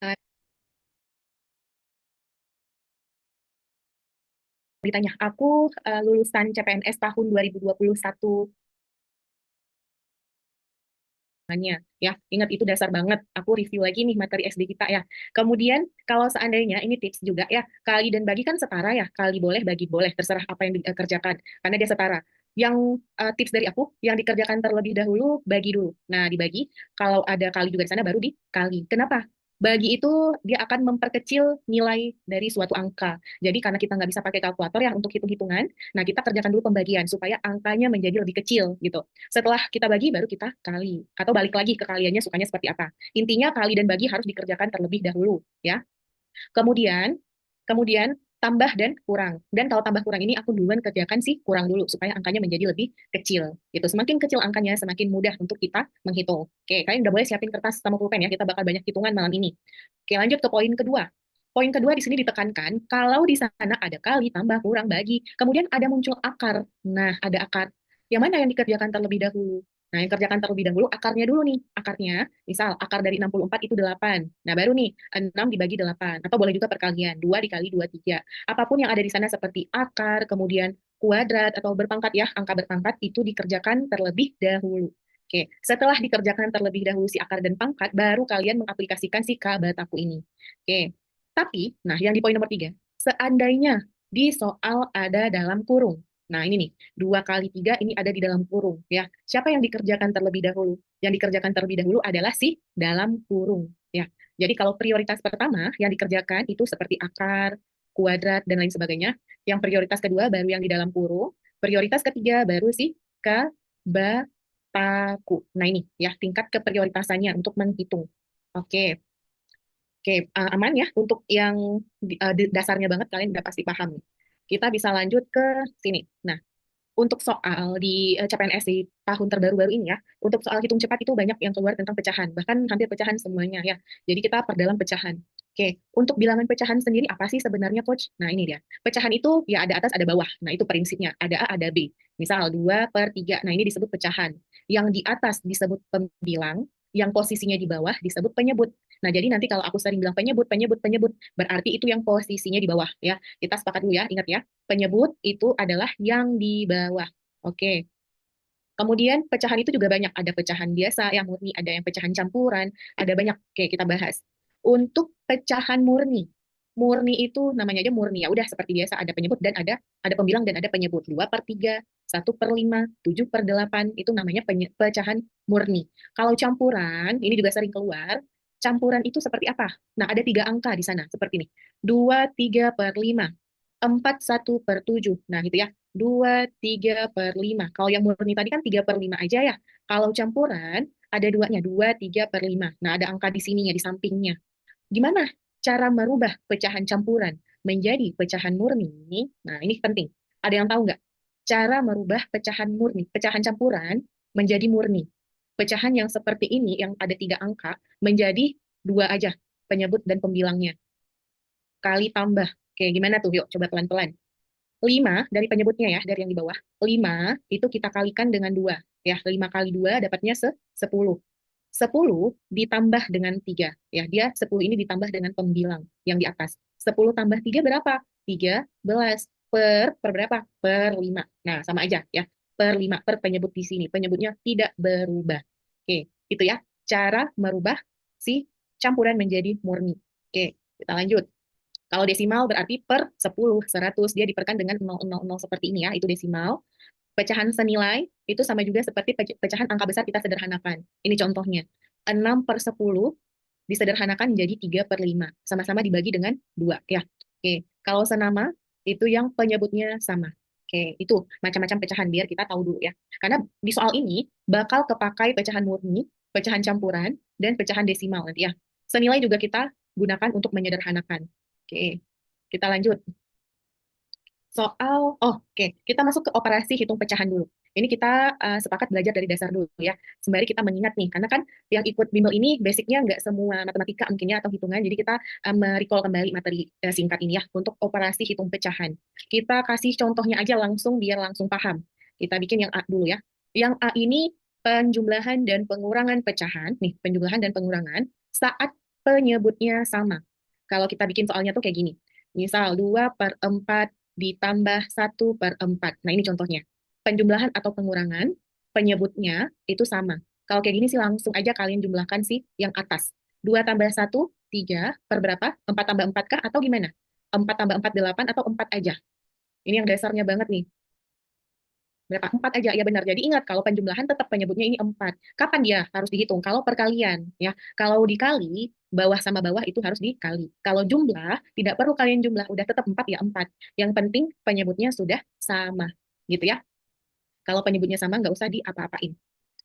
Nah, ditanya, aku lulusan CPNS tahun 2021. Ya, ingat itu dasar banget. Aku review lagi nih materi SD kita ya. Kemudian kalau seandainya ini tips juga ya, kali dan bagi kan setara ya. Kali boleh, bagi boleh, terserah apa yang dikerjakan karena dia setara. Yang tips dari aku, yang dikerjakan terlebih dahulu, bagi dulu. Nah, dibagi, kalau ada kali juga di sana baru dikali. Kenapa? Bagi itu dia akan memperkecil nilai dari suatu angka. Jadi karena kita nggak bisa pakai kalkulator ya untuk hitung-hitungan, nah kita kerjakan dulu pembagian supaya angkanya menjadi lebih kecil gitu. Setelah kita bagi, baru kita kali. Atau balik lagi ke kaliannya sukanya seperti apa. Intinya kali dan bagi harus dikerjakan terlebih dahulu, ya. Kemudian, kemudian tambah dan kurang. Dan kalau tambah kurang ini aku duluan kerjakan sih kurang dulu supaya angkanya menjadi lebih kecil. Gitu. Semakin kecil angkanya, semakin mudah untuk kita menghitung. Oke, kalian udah boleh siapin kertas sama pulpen ya. Kita bakal banyak hitungan malam ini. Oke, lanjut ke poin kedua. Poin kedua di sini ditekankan kalau di sana ada kali, tambah, kurang, bagi. Kemudian ada muncul akar. Nah, ada akar. Yang mana yang dikerjakan terlebih dahulu? Nah, yang kerjakan terlebih dahulu akarnya dulu nih. Akarnya, misal akar dari 64 itu 8. Nah, baru nih 6 dibagi 8. Atau boleh juga perkalian. 2 dikali 2, 3. Apapun yang ada di sana seperti akar, kemudian kuadrat, atau berpangkat ya, angka berpangkat, itu dikerjakan terlebih dahulu. Oke, setelah dikerjakan terlebih dahulu si akar dan pangkat, baru kalian mengaplikasikan si kabataku ini. Oke, tapi, nah yang di poin nomor 3, seandainya di soal ada dalam kurung. Nah ini nih, 2 kali 3 ini ada di dalam kurung. Ya, siapa yang dikerjakan terlebih dahulu? Yang dikerjakan terlebih dahulu adalah si dalam kurung. Ya, jadi kalau prioritas pertama yang dikerjakan itu seperti akar, kuadrat, dan lain sebagainya. Yang prioritas kedua baru yang di dalam kurung. Prioritas ketiga baru si kabataku. Nah ini ya, tingkat keprioritasannya untuk menghitung. Oke, oke, aman ya untuk yang dasarnya banget kalian udah pasti paham nih. Kita bisa lanjut ke sini. Nah, untuk soal di CPNS di tahun terbaru-baru ini ya, untuk soal hitung cepat itu banyak yang keluar tentang pecahan, bahkan hampir pecahan semuanya ya. Jadi kita perdalam pecahan. Oke, untuk bilangan pecahan sendiri apa sih sebenarnya, Coach? Nah, ini dia. Pecahan itu ya ada atas, ada bawah. Nah, itu prinsipnya. Ada A, ada B. Misal 2/3. Nah, ini disebut pecahan. Yang di atas disebut pembilang, yang posisinya di bawah disebut penyebut. Nah, jadi nanti kalau aku sering bilang penyebut, penyebut, penyebut, berarti itu yang posisinya di bawah ya. Kita sepakat dulu ya, ingat ya. Penyebut itu adalah yang di bawah. Oke. Kemudian pecahan itu juga banyak. Ada pecahan biasa, yang murni, ada yang pecahan campuran, ada banyak. Oke, kita bahas. Untuk pecahan murni, murni itu namanya aja murni. Ya udah seperti biasa, ada penyebut dan ada pembilang dan ada penyebut. 2/3, 1/5, 7/8, itu namanya pecahan murni. Kalau campuran, ini juga sering keluar. Campuran itu seperti apa? Nah, ada 3 angka di sana, seperti ini. 2/3/5, 4/1/7. Nah, gitu ya. 2/3/5. Kalau yang murni tadi kan 3/5 aja ya. Kalau campuran, ada duanya, 2/3/5. Nah, ada angka di sininya, di sampingnya. Gimana cara merubah pecahan campuran menjadi pecahan murni? Nah, ini penting. Ada yang tahu nggak? Cara merubah pecahan murni, pecahan campuran menjadi murni. Pecahan yang seperti ini, yang ada 3 angka, menjadi 2 aja, penyebut dan pembilangnya. Kali tambah. Oke, gimana tuh? Yuk, coba pelan-pelan. 5 dari penyebutnya ya, dari yang di bawah. 5 itu kita kalikan dengan 2. Ya, 5 kali 2 dapatnya 10. 10 ditambah dengan 3. Ya, dia 10 ini ditambah dengan pembilang yang di atas. 10 tambah 3 berapa? 13. Per berapa? Per 5. Nah, sama aja ya. Per 5, per penyebut di sini. Penyebutnya tidak berubah. Oke, itu ya. Cara merubah si campuran menjadi murni. Oke, kita lanjut. Kalau desimal berarti per 10, 100. Dia diperkan dengan 0,00 seperti ini ya, itu desimal. Pecahan senilai itu sama juga seperti pecahan angka besar kita sederhanakan. Ini contohnya. 6/10 disederhanakan menjadi 3/5. Sama-sama dibagi dengan 2. Ya. Oke. Kalau senama, itu yang penyebutnya sama. Oke. Itu macam-macam pecahan biar kita tahu dulu ya. Karena di soal ini bakal kepakai pecahan murni, pecahan campuran, dan pecahan desimal nanti ya. Senilai juga kita gunakan untuk menyederhanakan. Oke. Kita lanjut. Oke, kita masuk ke operasi hitung pecahan dulu. Ini kita sepakat belajar dari dasar dulu ya. Sembari kita mengingat nih, karena kan yang ikut bimbel ini basicnya nggak semua matematika mungkin ya atau hitungan. Jadi kita merecall kembali materi singkat ini ya untuk operasi hitung pecahan. Kita kasih contohnya aja langsung biar langsung paham. Kita bikin yang A dulu ya. Yang A ini penjumlahan dan pengurangan pecahan, nih penjumlahan dan pengurangan saat penyebutnya sama. Kalau kita bikin soalnya tuh kayak gini. Misal 2/4 ditambah 1/4. Nah ini contohnya. Penjumlahan atau pengurangan, penyebutnya itu sama. Kalau kayak gini sih langsung aja kalian jumlahkan sih yang atas. 2 tambah 1, 3 per berapa? 4 tambah 4 kah? Atau gimana? 4 tambah 4, 8 atau 4 aja? Ini yang dasarnya banget nih. Berapa? 4 aja, ya benar. Jadi ingat, kalau penjumlahan tetap penyebutnya ini 4. Kapan dia harus dihitung? Kalau perkalian, ya. Kalau dikali, bawah sama bawah itu harus dikali. Kalau jumlah, tidak perlu kalian jumlah. Udah tetap 4 ya 4. Yang penting penyebutnya sudah sama. Gitu ya. Kalau penyebutnya sama, nggak usah diapa-apain.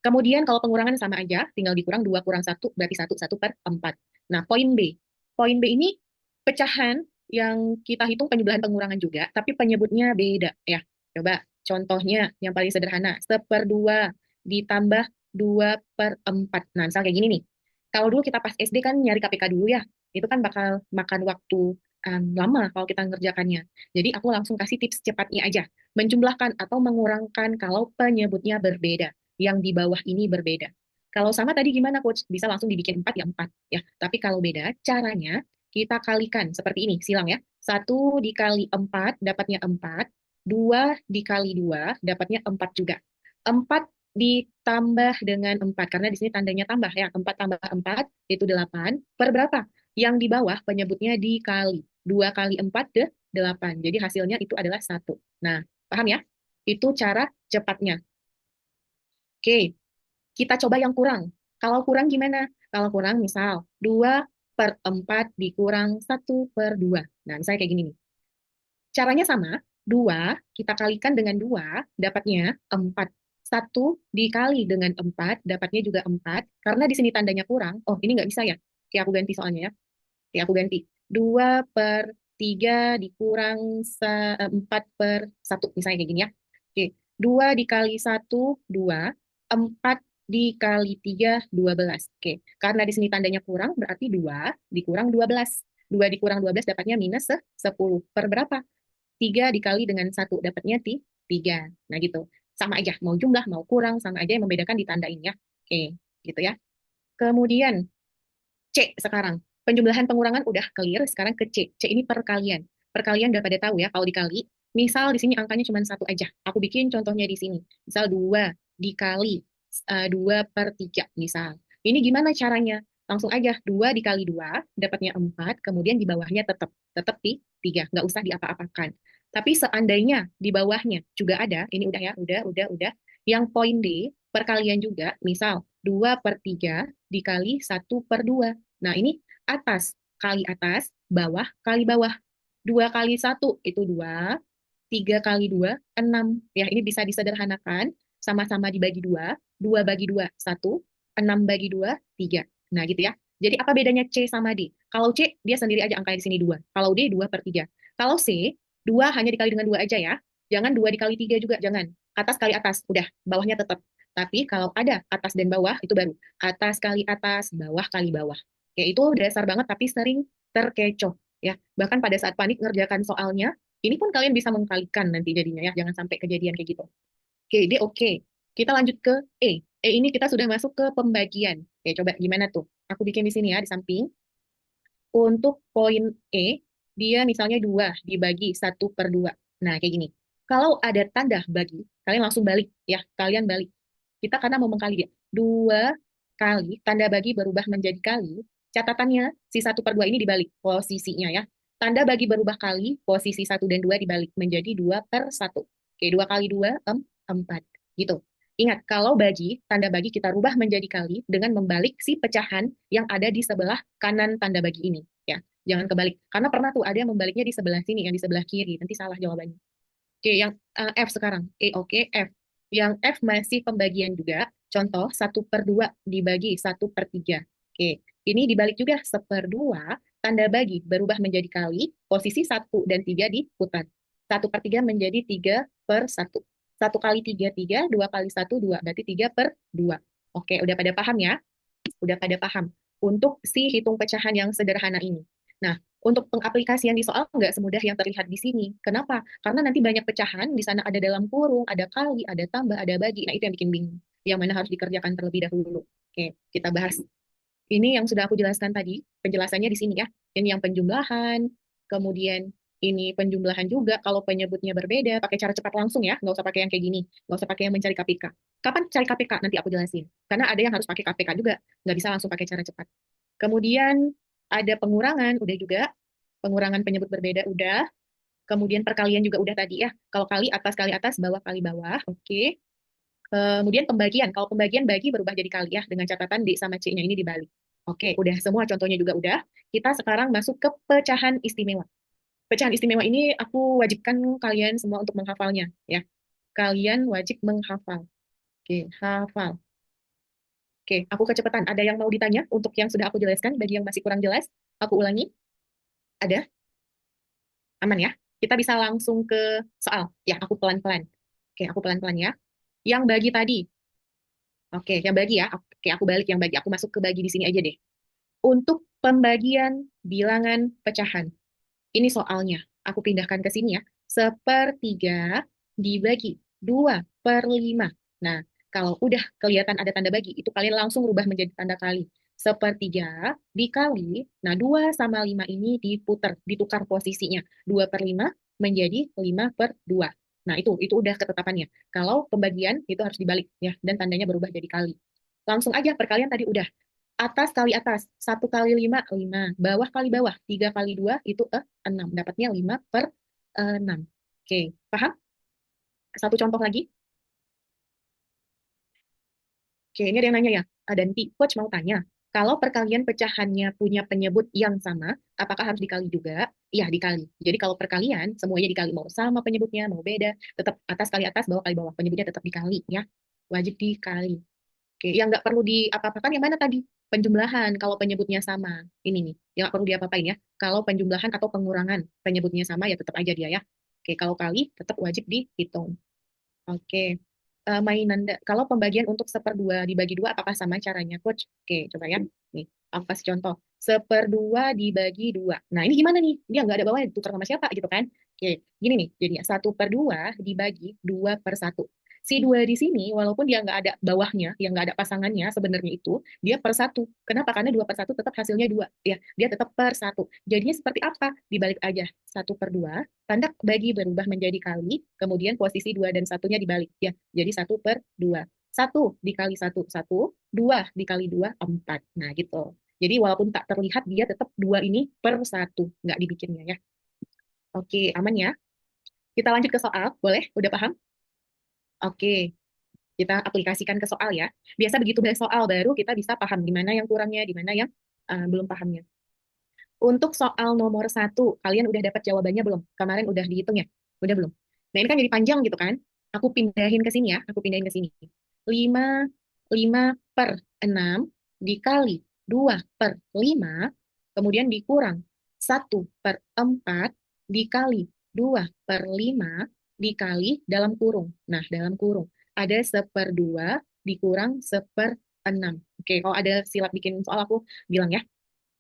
Kemudian kalau pengurangan sama aja, tinggal dikurang 2 kurang 1 berarti 1/4. Nah, poin B. Poin B ini pecahan yang kita hitung penjumlahan pengurangan juga, tapi penyebutnya beda ya. Coba contohnya yang paling sederhana, 1/2 ditambah 2/4. Nah, misal kayak gini nih. Kalau dulu kita pas SD kan nyari KPK dulu ya, itu kan bakal makan waktu lama kalau kita ngerjakannya. Jadi aku langsung kasih tips cepatnya aja. Menjumlahkan atau mengurangkan kalau penyebutnya berbeda yang di bawah ini berbeda. Kalau sama tadi gimana coach? Bisa langsung dibikin 4 ya 4 ya. Tapi kalau beda caranya kita kalikan seperti ini, silang ya. 1 dikali 4 dapatnya 4, 2 dikali 2 dapatnya 4 juga. 4 ditambah dengan 4 karena di sini tandanya tambah ya. 4 tambah 4 itu 8. Per berapa? Yang di bawah penyebutnya dikali. 2 kali 4 ke 8. Jadi hasilnya itu adalah 1. Nah, paham ya? Itu cara cepatnya. Oke, kita coba yang kurang. Kalau kurang gimana? Kalau kurang misal 2/4 dikurang 1/2. Nah, misalnya kayak gini nih. Caranya sama, 2 kita kalikan dengan 2 dapatnya 4. 1 dikali dengan 4 dapatnya juga 4. Karena di sini tandanya kurang, oh ini nggak bisa ya. Oke, aku ganti soalnya ya. Oke, aku ganti. 2/3 dikurang 4/1. Misalnya kayak gini ya. Oke, 2 dikali 1, 2. 4 dikali 3, 12. Oke, karena di sini tandanya kurang, berarti 2 dikurang 12. 2 dikurang 12 dapatnya minus 10. Per berapa? 3 dikali dengan 1 dapatnya 3. Nah gitu. Sama aja, mau jumlah, mau kurang, sama aja yang membedakan ditandain ya. Oke, gitu ya. Kemudian C sekarang. Penjumlahan pengurangan udah clear, sekarang ke C. C ini perkalian. Perkalian udah pada tahu ya, kalau dikali, misal di sini angkanya cuma satu aja. Aku bikin contohnya di sini. Misal 2 dikali 2/3, misal. Ini gimana caranya? Langsung aja, 2 dikali 2, dapatnya 4, kemudian di bawahnya tetap di 3. Nggak usah diapa-apakan. Tapi seandainya di bawahnya juga ada, ini udah ya, udah. Yang poin D, perkalian juga, misal 2/3 dikali 1/2. Nah, ini atas kali atas, bawah kali bawah. 2 kali 1 itu 2, 3 kali 2, 6. Ya, ini bisa disederhanakan, sama-sama dibagi 2, 2 bagi 2, 1, 6 bagi 2, 3. Nah, gitu ya. Jadi apa bedanya C sama D? Kalau C, dia sendiri aja angkanya di sini 2. Kalau D, 2/3. Kalau C, 2 hanya dikali dengan 2 aja ya. Jangan 2 dikali 3 juga, jangan. Atas kali atas, udah, bawahnya tetap. Tapi kalau ada atas dan bawah, itu baru. Atas kali atas, bawah kali bawah. Ya, itu dasar banget, tapi sering terkecoh. Ya, bahkan pada saat panik ngerjakan soalnya, ini pun kalian bisa mengkalikan nanti jadinya ya, jangan sampai kejadian kayak gitu. Oke, D oke. Kita lanjut ke E. E ini kita sudah masuk ke pembagian. Oke, coba gimana tuh? Aku bikin di sini ya, di samping. Untuk poin E, dia misalnya 2 dibagi 1/2. Nah, kayak gini. Kalau ada tanda bagi, kalian langsung balik ya, kalian balik. Kita karena mau mengkali dia. 2 kali, tanda bagi berubah menjadi kali, catatannya si 1/2 ini dibalik posisinya ya. Tanda bagi berubah kali, posisi 1 dan 2 dibalik menjadi 2/1. Oke, 2 kali 2, 4. Gitu. Ingat, kalau bagi, tanda bagi kita rubah menjadi kali dengan membalik si pecahan yang ada di sebelah kanan tanda bagi ini. Ya, jangan kebalik. Karena pernah tuh ada yang membaliknya di sebelah sini, yang di sebelah kiri. Nanti salah jawabannya. Oke, yang F sekarang. Oke, F. Yang F masih pembagian juga. Contoh, 1/2 dibagi 1/3. Oke, ini dibalik juga 1/2, tanda bagi berubah menjadi kali, posisi 1 dan 3 diputar. 1/3 menjadi 3/1. 1 kali 3, 3. 2 kali 1, 2. Berarti 3/2. Oke, udah pada paham ya? Udah pada paham untuk si hitung pecahan yang sederhana ini. Nah, untuk pengaplikasian di soal nggak semudah yang terlihat di sini. Kenapa? Karena nanti banyak pecahan, di sana ada dalam kurung, ada kali, ada tambah, ada bagi. Nah, itu yang bikin bingung. Yang mana harus dikerjakan terlebih dahulu. Oke, kita bahas. Ini yang sudah aku jelaskan tadi, penjelasannya di sini ya. Ini yang penjumlahan, kemudian ini penjumlahan juga. Kalau penyebutnya berbeda, pakai cara cepat langsung ya, nggak usah pakai yang kayak gini, nggak usah pakai yang mencari KPK. Kapan cari KPK? Nanti aku jelasin. Karena ada yang harus pakai KPK juga, nggak bisa langsung pakai cara cepat. Kemudian ada pengurangan, udah juga. Pengurangan penyebut berbeda, udah. Kemudian perkalian juga udah tadi ya. Kalau kali atas, bawah kali bawah, oke. Kemudian pembagian. Kalau pembagian bagi berubah jadi kali ya dengan catatan D sama C-nya ini dibalik. Oke, udah semua contohnya juga udah. Kita sekarang masuk ke pecahan istimewa. Pecahan istimewa ini aku wajibkan kalian semua untuk menghafalnya ya. Kalian wajib menghafal. Oke, hafal. Oke, aku kecepatan. Ada yang mau ditanya untuk yang sudah aku jelaskan bagi yang masih kurang jelas? Aku ulangi. Ada? Aman ya? Kita bisa langsung ke soal. Ya, aku pelan-pelan. Oke, aku pelan-pelan ya. Yang bagi tadi. Oke, yang bagi ya. Oke, aku balik yang bagi. Aku masuk ke bagi di sini aja deh. Untuk pembagian bilangan pecahan. Ini soalnya. Aku pindahkan ke sini ya. Sepertiga dibagi 2/5. Nah, kalau udah kelihatan ada tanda bagi, itu kalian langsung rubah menjadi tanda kali. Sepertiga dikali, nah 2 sama 5 ini diputar, ditukar posisinya. 2/5 menjadi 5/2. Nah, itu udah ketetapannya. Kalau pembagian itu harus dibalik ya, dan tandanya berubah jadi kali. Langsung aja perkalian tadi udah atas kali atas, 1 kali 5, 5. Bawah kali bawah, 3 kali 2 itu 6. Dapatnya 5/6. Oke, paham? Satu contoh lagi. Oke, ini ada yang nanya ya. Ada nanti, Coach mau tanya. Kalau perkalian pecahannya punya penyebut yang sama, apakah harus dikali juga? Iya, dikali. Jadi kalau perkalian, semuanya dikali. Mau sama penyebutnya, mau beda. Tetap atas kali atas, bawah kali bawah. Penyebutnya tetap dikali ya. Wajib dikali. Oke, yang nggak perlu diapa-apakan yang mana tadi? Penjumlahan, kalau penyebutnya sama. Ini nih, yang nggak perlu diapa-apain ya. Kalau penjumlahan atau pengurangan, penyebutnya sama ya tetap aja dia ya. Oke, kalau kali tetap wajib dihitung. Oke. Mainan, kalau pembagian untuk 1/2 dibagi 2, apakah sama caranya, Coach? Oke, coba ya. Nih, aku kasih contoh. 1/2 dibagi 2. Nah, ini gimana nih? Dia nggak ada bawahnya, ditukar sama siapa gitu kan? Oke, gini nih, jadinya 1/2 dibagi 2/1. Si 2 di sini, walaupun dia nggak ada bawahnya, yang nggak ada pasangannya, sebenarnya itu, dia per 1. Kenapa? Karena 2/1 tetap hasilnya 2. Ya, dia tetap per 1. Jadinya seperti apa? Dibalik aja. 1/2 tanda bagi berubah menjadi kali, kemudian posisi 2 dan satunya dibalik. Ya, jadi 1/2. 1 dikali 1, 1. 2 dikali 2, 4. Nah, gitu. Jadi walaupun tak terlihat, dia tetap 2 ini per 1. Nggak dibikinnya ya. Oke, aman ya? Kita lanjut ke soal, boleh? Udah paham? Oke, kita aplikasikan ke soal ya. Biasa begitu ada soal baru, kita bisa paham di mana yang kurangnya, di mana yang belum pahamnya. Untuk soal nomor 1, kalian udah dapat jawabannya belum? Kemarin udah dihitung ya? Udah belum? Nah, ini kan jadi panjang gitu kan? Aku pindahin ke sini ya, aku pindahin ke sini. 5, 5/6 dikali 2/5, kemudian dikurang 1/4 dikali 2/5 dikali dalam kurung. Nah, dalam kurung. Ada 1/2 dikurang 1/6. Oke, kalau ada silap bikin soal aku bilang ya.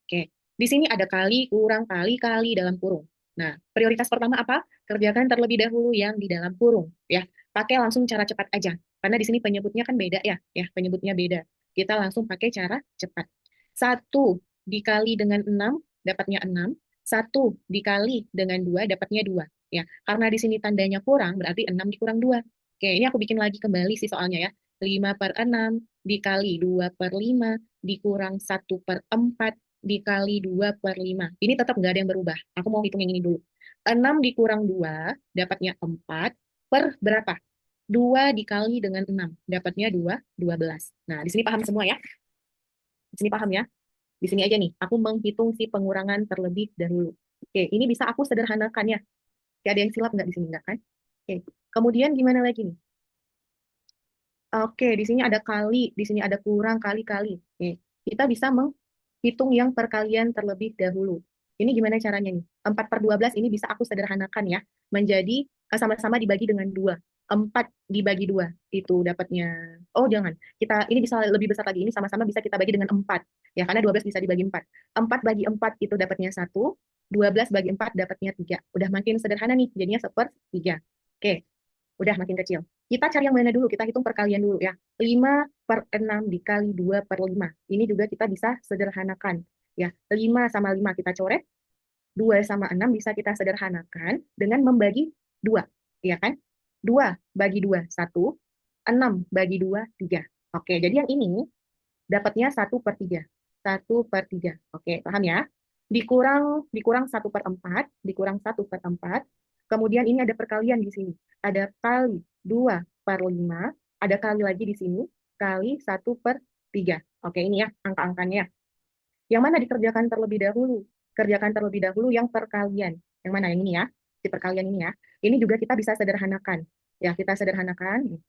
Oke, di sini ada kali, kurang, kali, kali dalam kurung. Nah, prioritas pertama apa? Kerjakan terlebih dahulu yang di dalam kurung, ya. Pakai langsung cara cepat aja, karena di sini penyebutnya kan beda ya penyebutnya beda. Kita langsung pakai cara cepat. 1 dikali dengan 6, dapatnya 6. 1 dikali dengan 2, dapatnya 2. Ya, karena di sini tandanya kurang, berarti 6 dikurang 2. Oke, ini aku bikin lagi kembali sih soalnya ya. 5/6 dikali 2/5 dikurang 1/4 dikali 2/5. Ini tetap nggak ada yang berubah. Aku mau hitung yang ini dulu. 6 dikurang 2, dapatnya 4, per berapa? 2 dikali dengan 6, dapatnya 2, 12. Nah, di sini paham semua ya? Di sini paham ya? Di sini aja nih, aku menghitung si pengurangan terlebih dahulu. Oke, ini bisa aku sederhanakan ya. Gak ada yang silap nggak di sini, nggak kan? Oke, kemudian gimana lagi nih? Oke, di sini ada kali, di sini ada kurang kali-kali. Oke, kita bisa menghitung yang perkalian terlebih dahulu. Ini gimana caranya nih? 4/12 ini bisa aku sederhanakan ya, menjadi sama-sama dibagi dengan 2. 4 dibagi 2, itu dapatnya. Oh, jangan. Ini bisa lebih besar lagi. Ini sama-sama bisa kita bagi dengan 4. Ya, karena 12 bisa dibagi 4. 4 bagi 4 itu dapatnya 1. 12 bagi 4 dapatnya 3. Udah makin sederhana nih, jadinya 1/3. Oke, udah makin kecil. Kita cari yang mana dulu? Kita hitung perkalian dulu ya. 5 per 6 dikali 2 per 5. Ini juga kita bisa sederhanakan. Ya, 5 sama 5 kita coret, 2 sama 6 bisa kita sederhanakan dengan membagi 2. Ya kan? 2 bagi 2, 1. 6 bagi 2, 3. Oke, jadi yang ini dapatnya 1/3. 1/3. Oke, paham ya? Dikurang dikurang 1/4, dikurang 1/4. Kemudian ini ada perkalian di sini. Ada kali 2/5, ada kali lagi di sini, kali 1/3. Oke, ini ya angka-angkanya. Yang mana dikerjakan terlebih dahulu? Kerjakan terlebih dahulu yang perkalian. Yang mana? Yang ini ya. Di perkalian ini ya. Ini juga kita bisa sederhanakan. Ya, kita sederhanakan.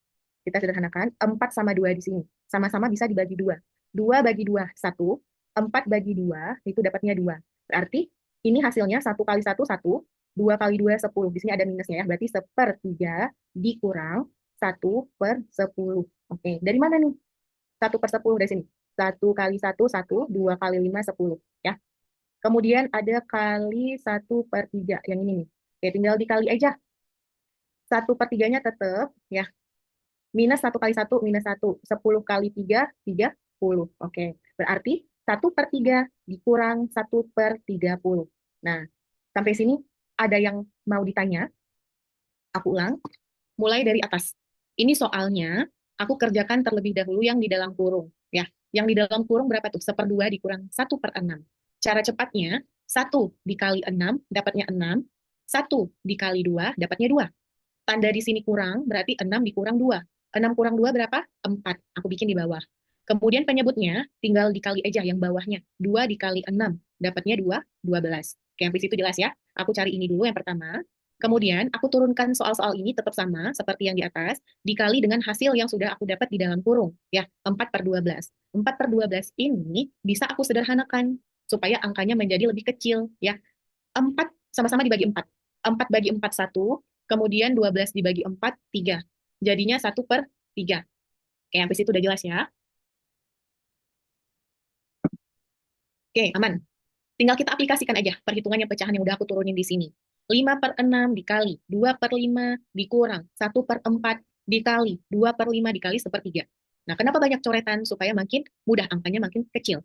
Kita sederhanakan, 4 sama 2 di sini. Sama-sama bisa dibagi 2. 2 bagi 2, 1. 4 bagi 2, itu dapatnya 2. Berarti ini hasilnya 1 kali 1, 1. 2 kali 2, 10. Di sini ada minusnya ya. Berarti 1/3 dikurang 1/10. Oke, dari mana nih? 1/10 dari sini. 1 kali 1, 1. 2 kali 5, 10. Ya. Kemudian ada kali 1/3. Yang ini nih. Oke, tinggal dikali aja. 1/3-nya tetap ya. Minus 1 kali 1, minus 1. 10 kali 3, 30. Oke, berarti 1/3 dikurang 1/30. Nah, sampai sini ada yang mau ditanya? Aku ulang, mulai dari atas. Ini soalnya, aku kerjakan terlebih dahulu yang di dalam kurung. Ya, yang di dalam kurung berapa tuh? 1/2 dikurang 1/6. Cara cepatnya, 1 dikali 6, dapatnya 6. 1 dikali 2, dapatnya 2. Tanda di sini kurang, berarti 6 dikurang 2. 6 kurang 2 berapa? 4. Aku bikin di bawah. Kemudian penyebutnya, tinggal dikali aja yang bawahnya. 2 dikali 6, dapatnya 2, 12. Oke, sampai situ jelas ya. Aku cari ini dulu yang pertama. Kemudian, aku turunkan soal-soal ini tetap sama, seperti yang di atas, dikali dengan hasil yang sudah aku dapat di dalam kurung. Ya, 4/12. 4/12 ini bisa aku sederhanakan, supaya angkanya menjadi lebih kecil. Ya, 4 sama-sama dibagi 4. 4 bagi 4, 1. Kemudian 12 dibagi 4, 3. Jadinya 1/3. Oke, sampai situ udah jelas ya. Oke, aman. Tinggal kita aplikasikan aja perhitungannya pecahan yang udah aku turunin di sini. 5/6 dikali 2/5 dikurang 1/4 dikali 2/5 dikali 1/3. Nah, kenapa banyak coretan? Supaya makin mudah, angkanya makin kecil.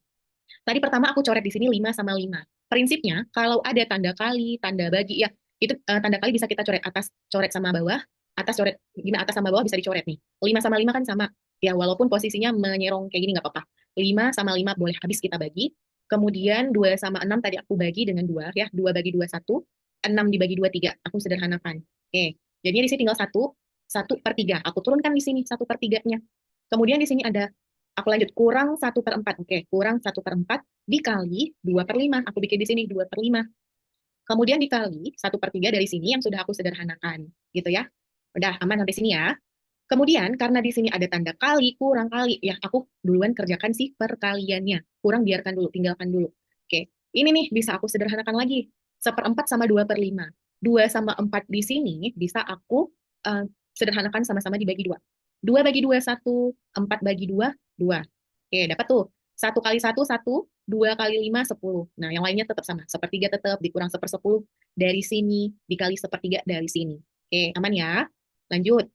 Tadi pertama aku coret di sini 5 sama 5. Prinsipnya, kalau ada tanda kali, tanda bagi, ya, itu tanda kali bisa kita coret atas, coret sama bawah, atas coret, gimana atas sama bawah bisa dicoret nih. 5 sama 5 kan sama. Ya, walaupun posisinya menyerong kayak gini nggak apa-apa. 5 sama 5 boleh habis kita bagi. Kemudian 2 sama 6 tadi aku bagi dengan 2, ya. 2 bagi 2, 1. 6 dibagi 2, 3. Aku sederhanakan. Oke, jadinya di sini tinggal 1/3. Aku turunkan di sini 1/3-nya. Kemudian di sini ada, aku lanjut, kurang 1/4. Oke, kurang 1/4 dikali 2/5. Aku bikin di sini 2/5. Kemudian dikali 1/3 dari sini yang sudah aku sederhanakan. Gitu ya. Udah aman sampai sini ya. Kemudian karena di sini ada tanda kali, kurang kali, ya aku duluan kerjakan sih perkaliannya. Kurang biarkan dulu, tinggalkan dulu. Oke, ini nih bisa aku sederhanakan lagi. 1/4 sama 2/5. 2 sama 4 di sini bisa aku eh, sederhanakan sama-sama dibagi 2. 2 bagi 2, 1. 4 bagi 2, 2. Oke, dapat tuh. 1 kali 1, 1. 2 kali 5, 10. Nah, yang lainnya tetap sama. 1/3 tetap, dikurang 1/10 dari sini, dikali 1/3 dari sini. Oke, aman ya? Lanjut.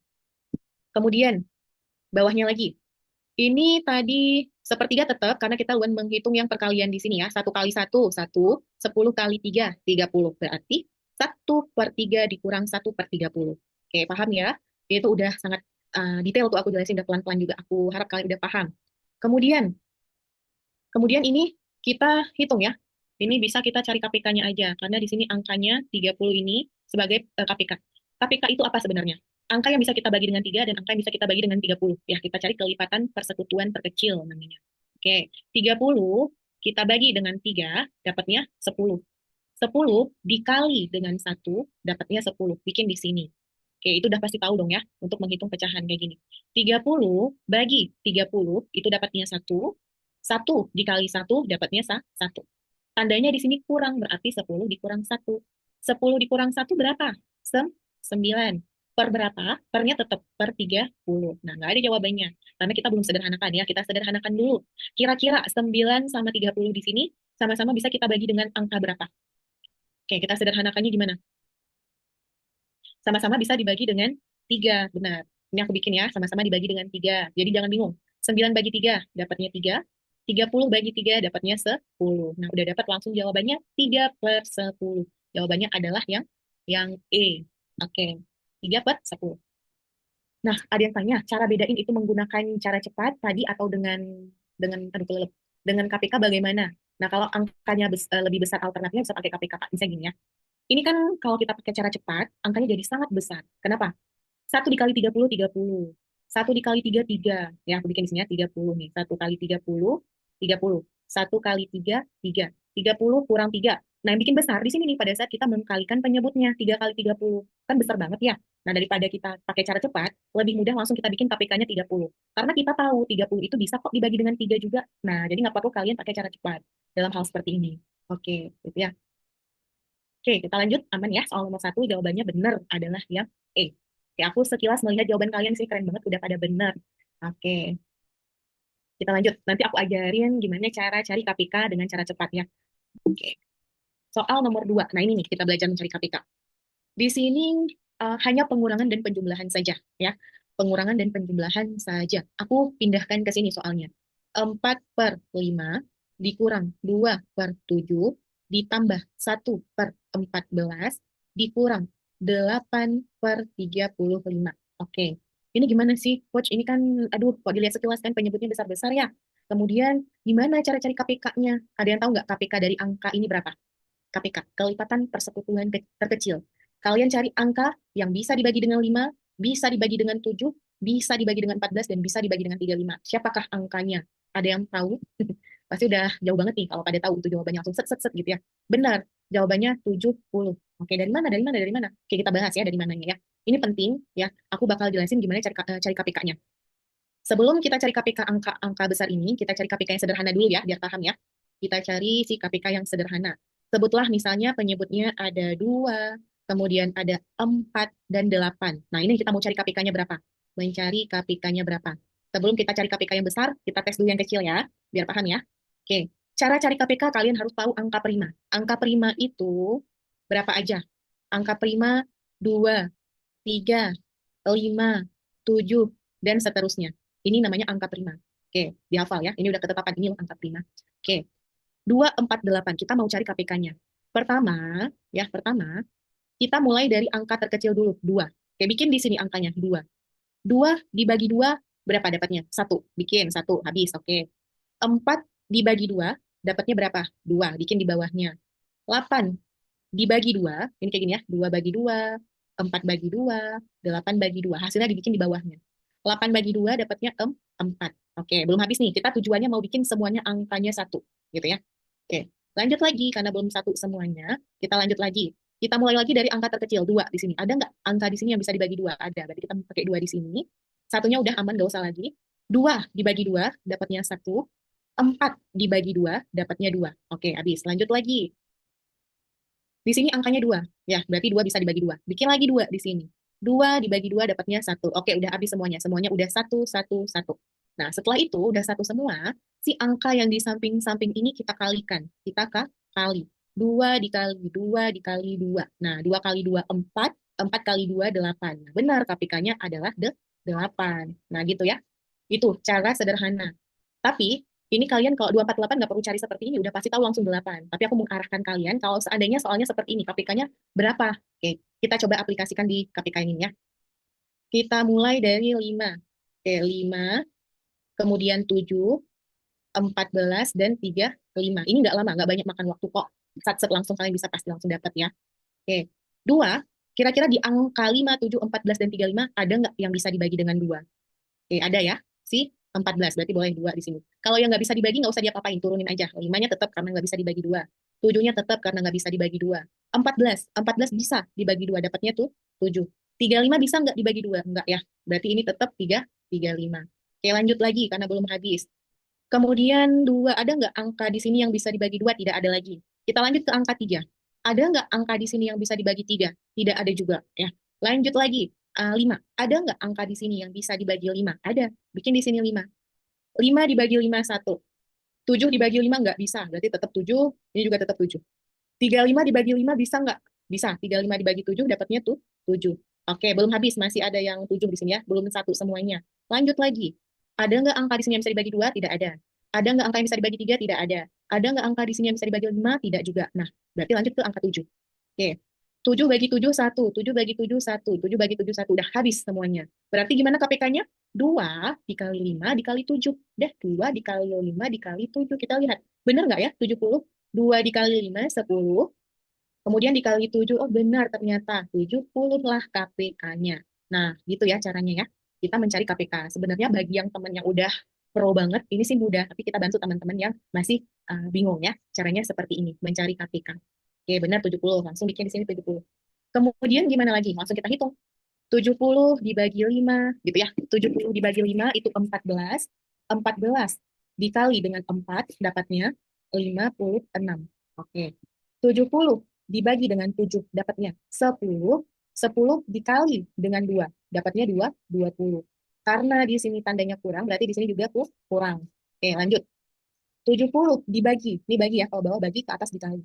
Kemudian, bawahnya lagi. Ini tadi 1/3 tetap, karena kita udah menghitung yang perkalian di sini ya. 1 kali 1, 1. 10 kali 3, 30. Berarti 1/3 dikurang 1/30. Oke, paham ya? Itu udah sangat detail tuh aku jelasin, udah pelan-pelan juga. Aku harap kalian udah paham. Kemudian, kemudian ini kita hitung ya. Ini bisa kita cari KPK-nya aja, karena di sini angkanya 30 ini sebagai KPK. KPK itu apa sebenarnya? Angka yang bisa kita bagi dengan 3 dan angka yang bisa kita bagi dengan 30. Ya, kita cari kelipatan persekutuan terkecil namanya. Oke, 30 kita bagi dengan 3, dapatnya 10. 10 dikali dengan 1, dapatnya 10. Bikin di sini. Oke, itu udah pasti tahu dong ya, untuk menghitung pecahan kayak gini. 30 bagi 30, itu dapatnya 1. 1 dikali 1, dapatnya 1. Tandanya di sini kurang, berarti 10 dikurang 1. 10 dikurang 1 berapa? 9. Per berapa? Pernya tetap per 30. Nah, nggak ada jawabannya. Karena kita belum sederhanakan ya. Kita sederhanakan dulu. Kira-kira 9 sama 30 di sini sama-sama bisa kita bagi dengan angka berapa? Oke, kita sederhanakannya gimana? Sama-sama bisa dibagi dengan 3, benar. Ini aku bikin ya, sama-sama dibagi dengan 3. Jadi jangan bingung. 9 bagi 3 dapatnya 3. 30 bagi 3 dapatnya 10. Nah, udah dapat langsung jawabannya 3/10. Jawabannya adalah yang E. Oke, 3/10. Nah, ada yang tanya, cara bedain itu menggunakan cara cepat tadi atau aduh kelelep, dengan KPK bagaimana? Nah, kalau angkanya lebih besar alternatifnya bisa pakai KPK, Kak. Bisa gini ya. Ini kan kalau kita pakai cara cepat, angkanya jadi sangat besar. Kenapa? 1 dikali 30, 30. 1 dikali 3, 3. Ya, aku bikin di sini ya, 30 nih. 1 kali 30, 30. 1 kali 3, 3. 30 kurang 3. Nah, yang bikin besar di sini nih pada saat kita mengkalikan penyebutnya. 3 kali 30. Kan besar banget ya. Nah, daripada kita pakai cara cepat, lebih mudah langsung kita bikin KPK-nya 30. Karena kita tahu 30 itu bisa kok dibagi dengan 3 juga. Nah, jadi nggak perlu kalian pakai cara cepat dalam hal seperti ini. Oke, gitu ya. Oke, kita lanjut. Aman ya. Soal nomor 1, jawabannya benar adalah yang E. Oke, aku sekilas melihat jawaban kalian sih keren banget, udah pada benar. Oke, kita lanjut. Nanti aku ajarin gimana cara cari KPK dengan cara cepatnya. Oke, soal nomor 2. Nah, ini nih, kita belajar mencari KPK. Di sini hanya pengurangan dan penjumlahan saja, ya. Pengurangan dan penjumlahan saja. Aku pindahkan ke sini soalnya. 4/5 dikurang 2/7 ditambah 1/14 dikurang 8/35. Oke. Ini gimana sih, Coach? Ini kan, aduh, kok dilihat sekilas kan penyebutnya besar-besar ya. Kemudian, gimana cara cari KPK-nya? Ada yang tahu nggak KPK dari angka ini berapa? KPK, kelipatan persekutuan terkecil. Kalian cari angka yang bisa dibagi dengan 5, bisa dibagi dengan 7, bisa dibagi dengan 14, dan bisa dibagi dengan 35. Siapakah angkanya? Ada yang tahu? Pasti udah jauh banget nih kalau pada tahu itu jawabannya langsung set set set gitu ya. Benar, jawabannya 70. Oke, dari mana? Dari mana? Dari mana? Oke, kita bahas ya dari mananya ya. Ini penting ya. Aku bakal jelasin gimana cari KPK-nya. Sebelum kita cari KPK angka-angka besar ini, kita cari KPK yang sederhana dulu ya, biar paham ya. Kita cari si KPK yang sederhana. Sebutlah misalnya penyebutnya ada 2, kemudian ada 4 dan 8. Nah, ini kita mau cari KPK-nya berapa? Mencari KPK-nya berapa? Sebelum kita cari KPK yang besar, kita tes dulu yang kecil ya, biar paham ya. Oke, cara cari KPK kalian harus tahu angka prima. Angka prima itu berapa aja? Angka prima 2, 3, 5, 7, dan seterusnya. Ini namanya angka prima. Oke, dihafal ya. Ini udah ketetapan ini loh angka prima. Oke, 2, 4, 8. Kita mau cari KPK-nya. Pertama, kita mulai dari angka terkecil dulu, 2. Oke, bikin di sini angkanya, 2. 2 dibagi 2, berapa dapatnya? 1. Bikin, 1, habis, oke. 4 dibagi 2, dapatnya berapa? 2, bikin di bawahnya. 8 dibagi 2, ini kayak gini ya, 2 bagi 2, 4 bagi 2, 8 bagi 2. Hasilnya dibikin di bawahnya. 8 bagi 2 dapatnya 4. Oke, belum habis nih. Kita tujuannya mau bikin semuanya angkanya 1. Gitu ya. Oke, lanjut lagi. Karena belum 1 semuanya, kita lanjut lagi. Kita mulai lagi dari angka terkecil, 2 di sini. Ada nggak angka di sini yang bisa dibagi 2? Ada. Berarti kita pakai 2 di sini. Satunya udah aman, nggak usah lagi. 2 dibagi 2, dapatnya 1. 4 dibagi 2, dapatnya 2. Oke, habis. Lanjut lagi. Di sini angkanya 2. Ya, berarti 2 bisa dibagi 2. Bikin lagi 2 di sini. 2 dibagi 2 dapatnya 1. Oke, udah habis semuanya. Semuanya udah 1, 1, 1. Nah, setelah itu udah 1 semua, si angka yang di samping-samping ini kita kalikan. Kita kali. 2 dikali 2 dikali 2. Nah, 2 kali 2, 4. 4 kali 2, 8. Nah, benar, KPK-nya adalah 8. Nah, gitu ya. Itu cara sederhana. Tapi ini kalian kalau 248 nggak perlu cari seperti ini, udah pasti tahu langsung 8. Tapi aku mengarahkan kalian, kalau seandainya soalnya seperti ini, KPK-nya berapa? Oke, kita coba aplikasikan di KPK ini ya. Kita mulai dari 5. Oke, 5, kemudian 7, 14, dan 35. Ini nggak lama, nggak banyak makan waktu kok. Sat-set langsung kalian bisa pasti langsung dapat ya. Oke, 2, kira-kira di angka 5, 7, 14, dan 35, ada nggak yang bisa dibagi dengan 2? Oke, ada ya. Si 14, berarti boleh 2 di sini. Kalau yang nggak bisa dibagi, nggak usah diapa-apain, turunin aja. 5-nya tetap karena nggak bisa dibagi 2. 7-nya tetap karena nggak bisa dibagi 2. 14 bisa dibagi 2, dapatnya tuh 7. 35 bisa nggak dibagi 2? Nggak ya. Berarti ini tetap 35. Oke, lanjut lagi karena belum habis. Kemudian 2, ada nggak angka di sini yang bisa dibagi 2? Tidak ada lagi. Kita lanjut ke angka 3. Ada nggak angka di sini yang bisa dibagi 3? Tidak ada juga. Ya. Lanjut lagi. 5. Ada nggak angka di sini yang bisa dibagi 5? Ada. Bikin di sini 5. 5 dibagi 5, 1. 7 dibagi 5 nggak bisa. Berarti tetap 7. Ini juga tetap 7. 35 dibagi 5 bisa nggak? Bisa. 35 dibagi 7 dapatnya tuh 7. Oke, belum habis. Masih ada yang 7 di sini ya. Belum 1 semuanya. Lanjut lagi. Ada nggak angka di sini yang bisa dibagi 2? Tidak ada. Ada nggak angka yang bisa dibagi 3? Tidak ada. Ada nggak angka di sini yang bisa dibagi 5? Tidak juga. Nah, berarti lanjut ke angka 7. Oke. 7 bagi 7, 1. 7 bagi 7, 1. 7 bagi 7, 1. Udah habis semuanya. Berarti gimana KPK-nya? 2 dikali 5 dikali 7. Udah, 2 dikali 5 dikali 7. Kita lihat. Benar nggak ya? 70. 2 dikali 5, 10. Kemudian dikali 7, oh benar ternyata 70 lah KPK-nya. Nah, gitu ya caranya ya. Kita mencari KPK. Sebenarnya bagi yang teman yang udah pro banget, ini sih mudah. Tapi kita bantu teman-teman yang masih bingung ya. Caranya seperti ini, mencari KPK. Oke, benar 70. Langsung bikin di sini 70. Kemudian gimana lagi? Langsung kita hitung. 70 dibagi 5, gitu ya. 70 dibagi 5 itu 14. 14 dikali dengan 4, dapatnya 56. Oke. 70 dibagi dengan 7, dapatnya 10. 10 dikali dengan 2, dapatnya 2, 20. Karena di sini tandanya kurang, berarti di sini juga kurang. Oke, lanjut. 70 dibagi, ini bagi ya, kalau bawah bagi ke atas dikali.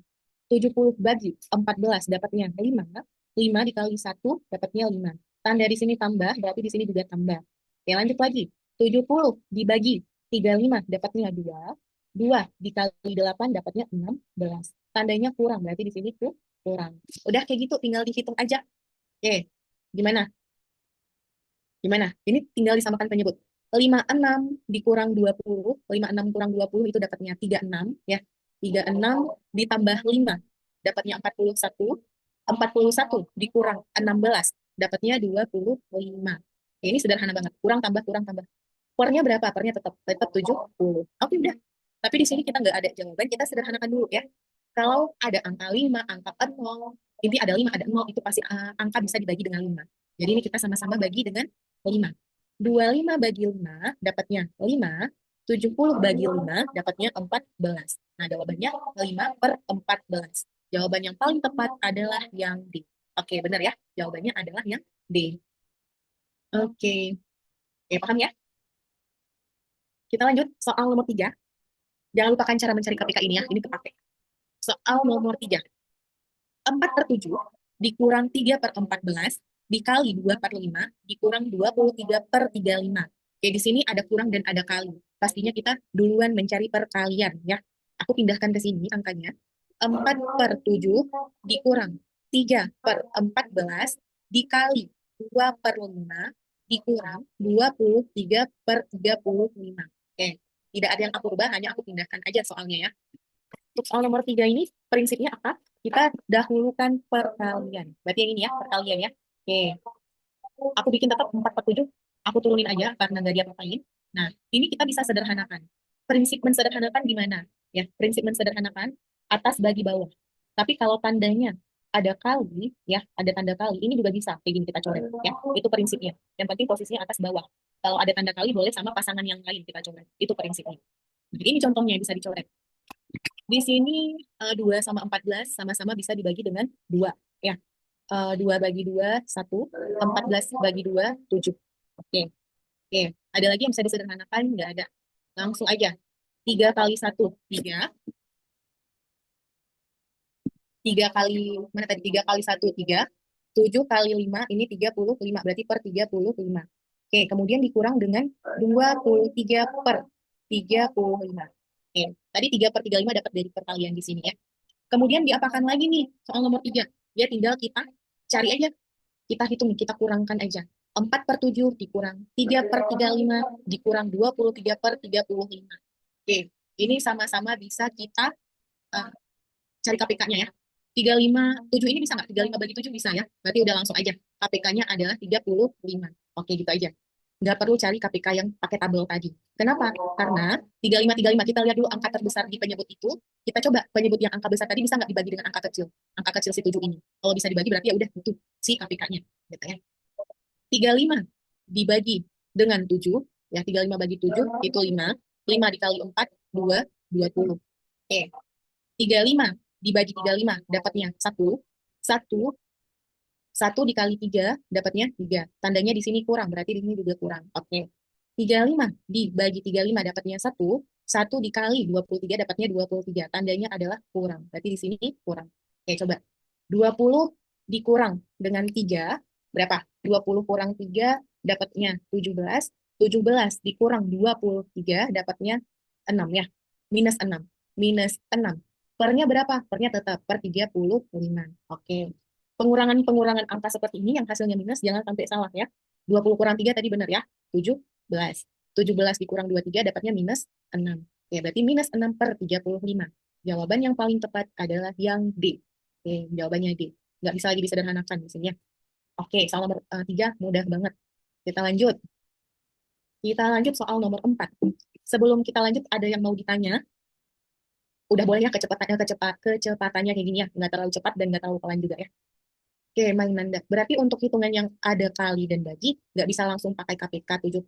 70 bagi 14 dapatnya 5. 5 dikali 1 dapatnya 5. Tanda di sini tambah, berarti di sini juga tambah. Oke, lanjut lagi. 70 dibagi 35 dapatnya 2. 2 dikali 8 dapatnya 16. Tandanya kurang, berarti di sini tuh kurang. Udah kayak gitu, tinggal dihitung aja. Oke, gimana? Gimana? Ini tinggal disamakan penyebut. 56 dikurang 20, 56 kurang 20 itu dapatnya 36 ya. 36 ditambah 5 dapatnya 41. 41 dikurang 16 dapatnya 25. Ya, ini sederhana banget. Kurang tambah kurang tambah. Pernya berapa? Pernya tetap tetap 70. Oke, udah. Tapi di sini kita nggak ada jawaban, kita sederhanakan dulu ya. Kalau ada angka 5, angka 0, ini ada 5, ada 0, itu pasti angka bisa dibagi dengan 5. Jadi ini kita sama-sama bagi dengan 5. 25 bagi 5 dapatnya 5. 70 bagi 5 dapatnya 14. Nah, jawabannya 5 per 14. Jawaban yang paling tepat adalah yang D. Oke, benar ya? Jawabannya adalah yang D. Oke. Oke, paham ya? Kita lanjut soal nomor 3. Jangan lupakan cara mencari KPK ini ya, ini kepake. Soal nomor 3. 4 per 7 dikurang 3 per 14 dikali 2 per 5 dikurang 23 per 35. Oke, di sini ada kurang dan ada kali. Pastinya kita duluan mencari perkalian ya. Aku pindahkan ke sini angkanya. 4 per 7 dikurang 3 per 14 dikali 2 per 5 dikurang 23 per 35. Oke, tidak ada yang aku rubah, hanya aku pindahkan aja soalnya ya. Untuk soal nomor 3 ini, prinsipnya apa? Kita dahulukan perkalian. Berarti yang ini ya, perkalian ya. Oke, aku bikin tetap 4 per 7. Aku turunin aja karena nggak diapa-apain. Nah, ini kita bisa sederhanakan. Prinsip mensederhanakan gimana? Ya, prinsip mensederhanakan atas bagi bawah. Tapi kalau tandanya ada kali, ya, ada tanda kali, ini juga bisa kayak gini kita coret, ya. Itu prinsipnya. Yang penting posisinya atas bawah. Kalau ada tanda kali boleh sama pasangan yang lain kita coret. Itu prinsipnya. Nah, ini contohnya yang bisa dicoret. Di sini 2 sama 14 sama-sama bisa dibagi dengan 2. Ya, 2 bagi 2, 1. 14 bagi 2, 7. Oke, oke. Ada lagi yang bisa disederhanakan? Nggak ada. Langsung aja. 3 kali 1, 3. 3 kali, mana tadi? 3 kali 1, 3. 7 kali 5, ini 35. Berarti per 35. Oke, kemudian dikurang dengan 23 per 35. Oke, tadi 3 per 35 dapat dari perkalian di sini ya. Kemudian diapakan lagi nih soal nomor 3? Ya tinggal kita cari aja. Kita hitung, kita kurangkan aja. 4 per 7 dikurang 3 per 35 dikurang 23 per 35. Oke, ini sama-sama bisa kita uh, cari KPK-nya ya. 35, 7 ini bisa nggak? 35 bagi 7 bisa ya. Berarti udah langsung aja. KPK-nya adalah 35. Oke, gitu aja. Nggak perlu cari KPK yang pakai tabel tadi. Kenapa? Karena 35, kita lihat dulu angka terbesar di penyebut itu. Kita coba penyebut yang angka besar tadi bisa nggak dibagi dengan angka kecil. Angka kecil si 7 ini. Kalau bisa dibagi berarti ya udah itu si KPK-nya. Gitu ya. 35 dibagi dengan 7. Ya, 35 bagi 7 itu 5. 5 dikali 4, 2, 20. Oke. 35 dibagi 35 dapatnya 1. 1 1 dikali 3 dapatnya 3. Tandanya di sini kurang, berarti di sini juga kurang. Oke. 35 dibagi 35 dapatnya 1. 1 dikali 23 dapatnya 23. Tandanya adalah kurang. Berarti di sini kurang. Oke, coba. 20 dikurang dengan 3. Berapa? 20 kurang 3 dapatnya 17. 17 dikurang 23 dapatnya 6 ya. Minus 6. Minus 6. Pernya berapa? Pernya tetap per 35. Oke. Pengurangan-pengurangan angka seperti ini yang hasilnya minus jangan sampai salah ya. 20 kurang 3 tadi benar ya. 17. 17 dikurang 23 dapatnya minus 6. Oke, berarti minus 6 per 35. Jawaban yang paling tepat adalah yang D. Oke, jawabannya D. Nggak bisa lagi disederhanakan di sini ya. Oke, soal nomor 3 mudah banget. Kita lanjut. Kita lanjut soal nomor 4. Sebelum kita lanjut, ada yang mau ditanya? Udah boleh ya kecepatannya kayak gini ya. Nggak terlalu cepat dan nggak terlalu pelan juga ya. Oke, Main Nanda. Berarti untuk hitungan yang ada kali dan bagi, nggak bisa langsung pakai KPK 70.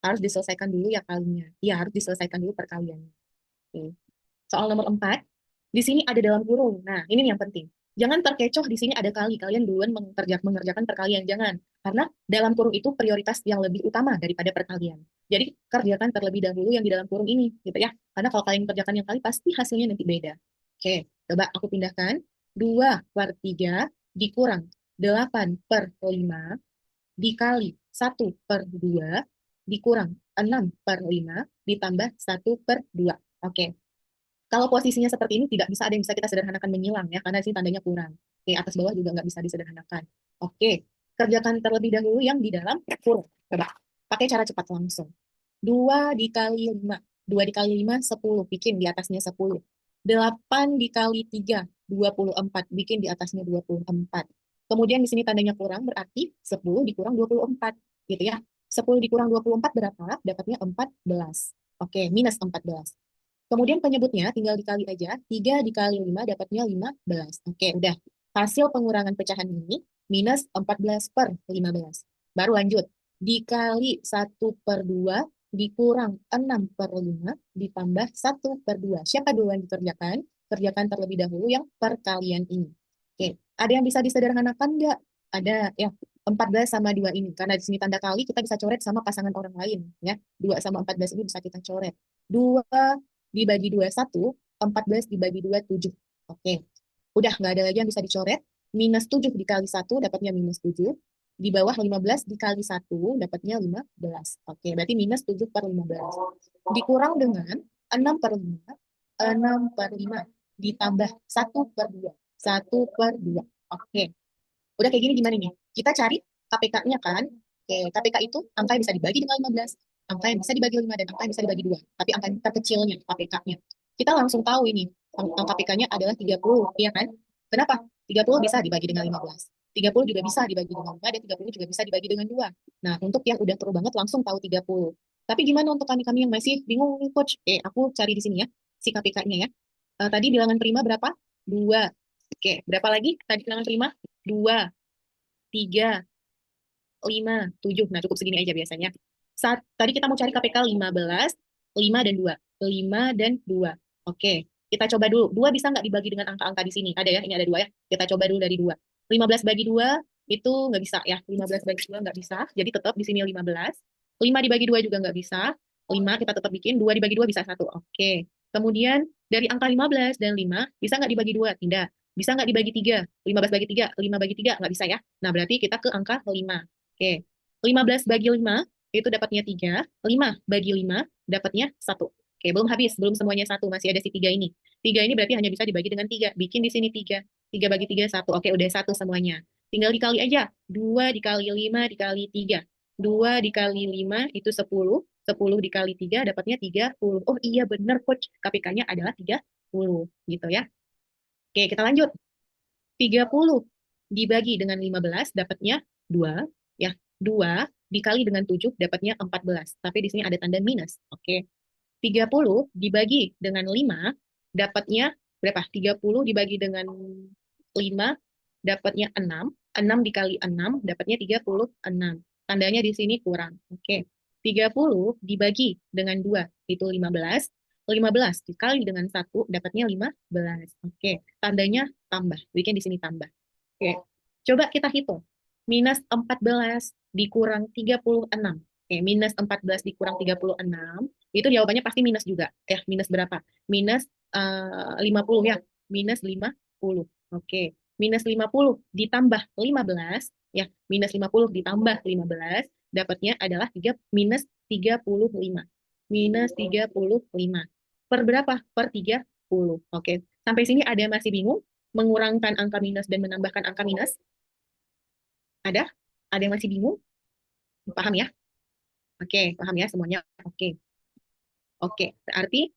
Harus diselesaikan dulu ya kalinya. Iya, harus diselesaikan dulu perkaliannya. Oke. Soal nomor 4, di sini ada dalam kurung. Nah, ini nih yang penting. Jangan terkecoh di sini ada kali. Kalian duluan mengerjakan perkalian. Jangan. Karena dalam kurung itu prioritas yang lebih utama daripada perkalian. Jadi, kerjakan terlebih dahulu yang di dalam kurung ini. Gitu ya. Karena kalau kalian kerjakan yang kali, pasti hasilnya nanti beda. Oke, coba aku pindahkan. 2 per 3 dikurang 8 per 5 dikali 1/2 dikurang 6 per 5 ditambah 1/2. Oke, kalau posisinya seperti ini tidak bisa ada yang bisa kita sederhanakan menyilang ya, karena di sini tandanya kurang. Oke, atas bawah juga nggak bisa disederhanakan. Oke, kerjakan terlebih dahulu yang di dalam kurung. Coba, pakai cara cepat langsung. 2 dikali 5. 2 dikali 5, 10. Bikin di atasnya 10. 8 dikali 3, 24. Bikin di atasnya 24. Kemudian di sini tandanya kurang, berarti 10 dikurang 24. Gitu ya. 10 dikurang 24 berapa? Dapatnya 14. Oke, minus 14. Kemudian penyebutnya tinggal dikali aja. 3 dikali 5 dapatnya 15. Oke, udah. Hasil pengurangan pecahan ini minus 14 per 15. Baru lanjut. Dikali 1/2 dikurang 6/5 ditambah 1/2. Siapa dulu yang dikerjakan? Kerjakan terlebih dahulu yang perkalian ini. Oke, ada yang bisa disederhanakan nggak? Ada ya. 14 sama 2 ini. Karena di sini tanda kali, kita bisa coret sama pasangan orang lain. Ya. 2 sama 14 ini bisa kita coret. 2 dibagi 2 1, 14 dibagi 2 7. Oke, udah nggak ada lagi yang bisa dicoret. Minus 7 dikali 1 dapatnya minus 7. Di bawah 15 dikali 1 dapatnya 15. Oke, berarti minus 7 per 15. Dikurang dengan 6 per 5. 6 per 5 ditambah 1/2. 1/2. Oke, udah kayak gini gimana nih? Kita cari KPK-nya kan. Oke, KPK itu angka yang bisa dibagi dengan 15, angka yang bisa dibagi 5, dan angka yang bisa dibagi 2. Tapi angka yang terkecilnya KPK-nya. Kita langsung tahu ini, angka KPK-nya adalah 30, iya kan? Kenapa? 30 bisa dibagi dengan 15. 30 juga bisa dibagi dengan 5, dan 30 juga bisa dibagi dengan 2. Nah, untuk yang udah pro banget langsung tahu 30. Tapi gimana untuk kami-kami yang masih bingung nih, Coach? Aku cari di sini ya, si KPK-nya ya. Tadi bilangan prima berapa? 2. Oke, berapa lagi? Tadi bilangan prima? 2, 3, 5, 7. Nah, cukup segini aja biasanya. Tadi kita mau cari KPK 15, 5 dan 2. 5 dan 2. Oke, kita coba dulu. 2 bisa nggak dibagi dengan angka-angka di sini? Ada ya, ini ada 2 ya. Kita coba dulu dari 2. 15 bagi 2 itu nggak bisa ya. 15 bagi 2 nggak bisa. Jadi tetap di sini 15. 5 dibagi 2 juga nggak bisa. 5 kita tetap bikin. 2 dibagi 2 bisa 1. Oke. Kemudian dari angka 15 dan 5, bisa nggak dibagi 2? Tidak. Bisa nggak dibagi 3? 15 bagi 3, 5 bagi 3, nggak bisa ya. Nah, berarti kita ke angka 5. Oke, 15 bagi 5 itu dapatnya 3. 5 bagi 5 dapatnya 1. Oke, belum habis, belum semuanya 1, masih ada si 3 ini. 3 ini berarti hanya bisa dibagi dengan 3. Bikin di sini 3. 3 bagi 3, 1. Oke, udah 1 semuanya. Tinggal dikali aja. 2 dikali 5 dikali 3. 2 dikali 5 itu 10. 10 dikali 3 dapatnya 30. Oh iya benar, Coach. KPK-nya adalah 30. Gitu ya. Oke, kita lanjut. 30 dibagi dengan 15 dapatnya 2. Ya, 2 dikali dengan 7 dapatnya 14. Tapi di sini ada tanda minus. Oke. 30 dibagi dengan 5 dapatnya berapa? 30 dibagi dengan 5 dapatnya 6. 6 dikali 6 dapatnya 36. Tandanya di sini kurang. Oke. 30 dibagi dengan 2 itu 15. 15 dikali dengan 1 dapatnya 15. Oke. Tandanya tambah. Bikin di sini tambah. Oke. Coba kita hitung. Minus 14 dikurang 36. Oke, minus 14 dikurang 36. Itu jawabannya pasti minus juga. Minus berapa? Minus 50 ya. Minus 50. Oke. Minus 50 ditambah 15. Ya, minus 50 ditambah 15. Dapatnya adalah 3, minus 35. Minus 35. Per berapa? Per 30. Oke. Sampai sini ada yang masih bingung? Mengurangkan angka minus dan menambahkan angka minus? Ada? Ada yang masih bingung? Paham ya? Oke, paham ya semuanya? Oke. Oke, berarti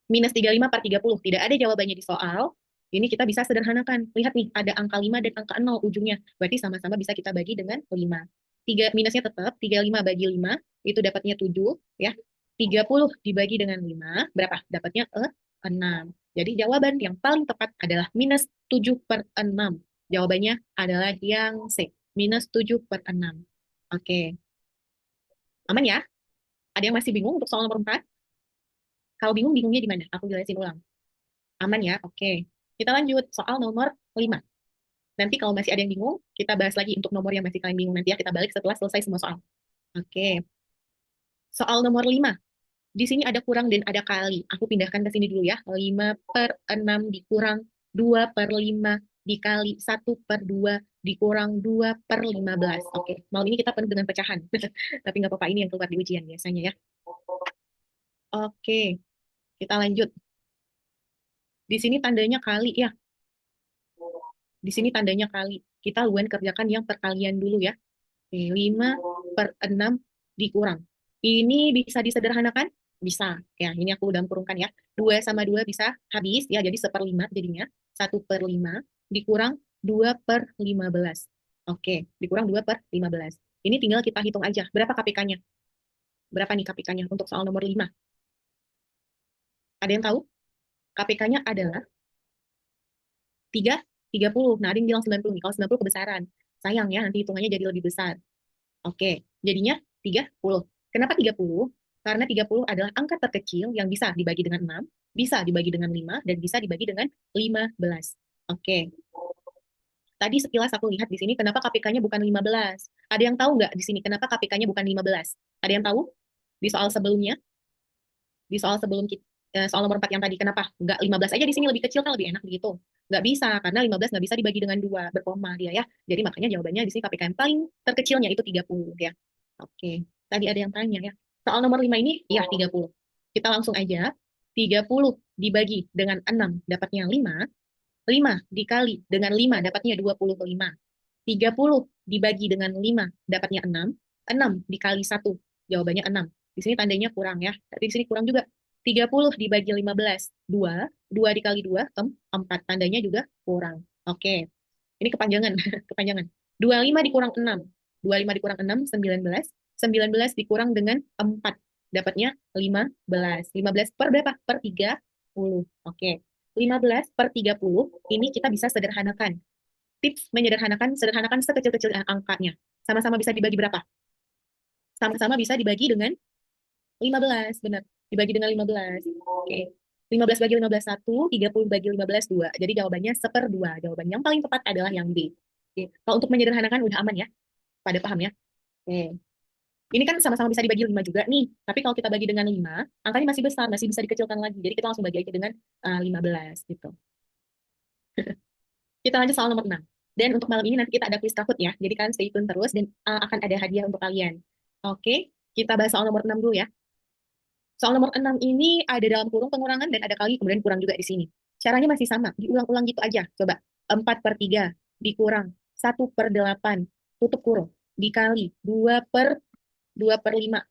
minus 35 per 30. Tidak ada jawabannya di soal. Ini kita bisa sederhanakan. Lihat nih, ada angka 5 dan angka 0 ujungnya. Berarti sama-sama bisa kita bagi dengan 5. 3, minusnya tetap, 35 bagi 5, itu dapatnya 7. Ya. 30 dibagi dengan 5, berapa? Dapatnya 6. Jadi jawaban yang paling tepat adalah minus 7 per 6. Jawabannya adalah yang C. Minus 7 per 6. Oke. Aman ya? Ada yang masih bingung untuk soal nomor 4? Kalau bingung, bingungnya di mana? Aku jelasin ulang. Aman ya? Oke. Kita lanjut soal nomor 5. Nanti kalau masih ada yang bingung, kita bahas lagi untuk nomor yang masih kalian bingung. Nanti ya kita balik setelah selesai semua soal. Oke. Soal nomor 5. Di sini ada kurang dan ada kali. Aku pindahkan ke sini dulu ya. 5 per 6 dikurang 2 per 5 dikali 1 per 2 dikurang 2 per 15. Oke. Malam ini kita penuh dengan pecahan. Tapi nggak apa-apa, ini yang keluar di ujian biasanya ya. Oke. Kita lanjut. Di sini tandanya kali ya. Di sini tandanya kali. Kita luan kerjakan yang perkalian dulu ya. 5 per 6 dikurang. Ini bisa disederhanakan? Bisa. Ya, ini aku udah kurungkan ya. 2 sama 2 bisa habis ya, jadi 1/5 jadinya. 1/5 dikurang 2 per 15. Oke, dikurang 2 per 15. Ini tinggal kita hitung aja. Berapa KPK-nya? Berapa nih KPK-nya untuk soal nomor 5? Ada yang tahu? KPK-nya adalah 30. Nah, ada yang bilang 90 nih. Kalau 90 kebesaran. Sayang ya, nanti hitungannya jadi lebih besar. Oke, jadinya 30. Kenapa 30? Karena 30 adalah angka terkecil yang bisa dibagi dengan 6, bisa dibagi dengan 5, dan bisa dibagi dengan 15. Oke, tadi sekilas aku lihat di sini, kenapa KPK-nya bukan 15? Ada yang tahu nggak di sini kenapa KPK-nya bukan 15? Ada yang tahu? Di soal sebelumnya, di soal sebelum kita, soal nomor 4 yang tadi, kenapa? Nggak 15 aja di sini lebih kecil kan lebih enak begitu. Nggak bisa, karena 15 nggak bisa dibagi dengan 2, berkoma dia ya. Jadi makanya jawabannya di sini KPK yang paling terkecilnya itu 30 ya. Oke, tadi ada yang tanya ya. Soal nomor 5 ini, ya 30. Kita langsung aja. 30 dibagi dengan 6 dapatnya 5. 5 dikali dengan 5 dapatnya 25. 30 dibagi dengan 5 dapatnya 6. 6 dikali 1 jawabannya 6. Di sini tandanya kurang ya. Tapi di sini kurang juga. 30 dibagi 15, 2. 2 dikali 2, 4. Tandanya juga kurang. Oke. Ini kepanjangan. Kepanjangan. 25 dikurang 6. 25 dikurang 6, 19. 19 dikurang dengan 4. Dapatnya 15. 15 per berapa? Per 30. Oke. 15 per 30. Ini kita bisa sederhanakan. Tips menyederhanakan, sederhanakan sekecil-kecil angkanya. Sama-sama bisa dibagi berapa? Sama-sama bisa dibagi dengan 15, benar. Dibagi dengan 15. Oke. 15 bagi 15, 1. 30 bagi 15, 2. Jadi jawabannya 1/2. Jawaban yang paling tepat adalah yang B. Oke. Kalau untuk menyederhanakan udah aman ya? Pada paham ya? Oke. Ini kan sama-sama bisa dibagi 5 juga nih. Tapi kalau kita bagi dengan 5, angkanya masih besar, masih bisa dikecilkan lagi. Jadi kita langsung bagi aja dengan 15 gitu. Kita lanjut soal nomor 6. Dan untuk malam ini nanti kita ada quiz Kahoot ya. Jadi kalian stay tune terus dan akan ada hadiah untuk kalian. Oke, kita bahas soal nomor 6 dulu ya. Soal nomor 6 ini ada dalam kurung pengurangan dan ada kali, kemudian kurang juga di sini. Caranya masih sama, diulang-ulang gitu aja. Coba, 4/3 dikurang 1/8, tutup kurung, dikali 2/5.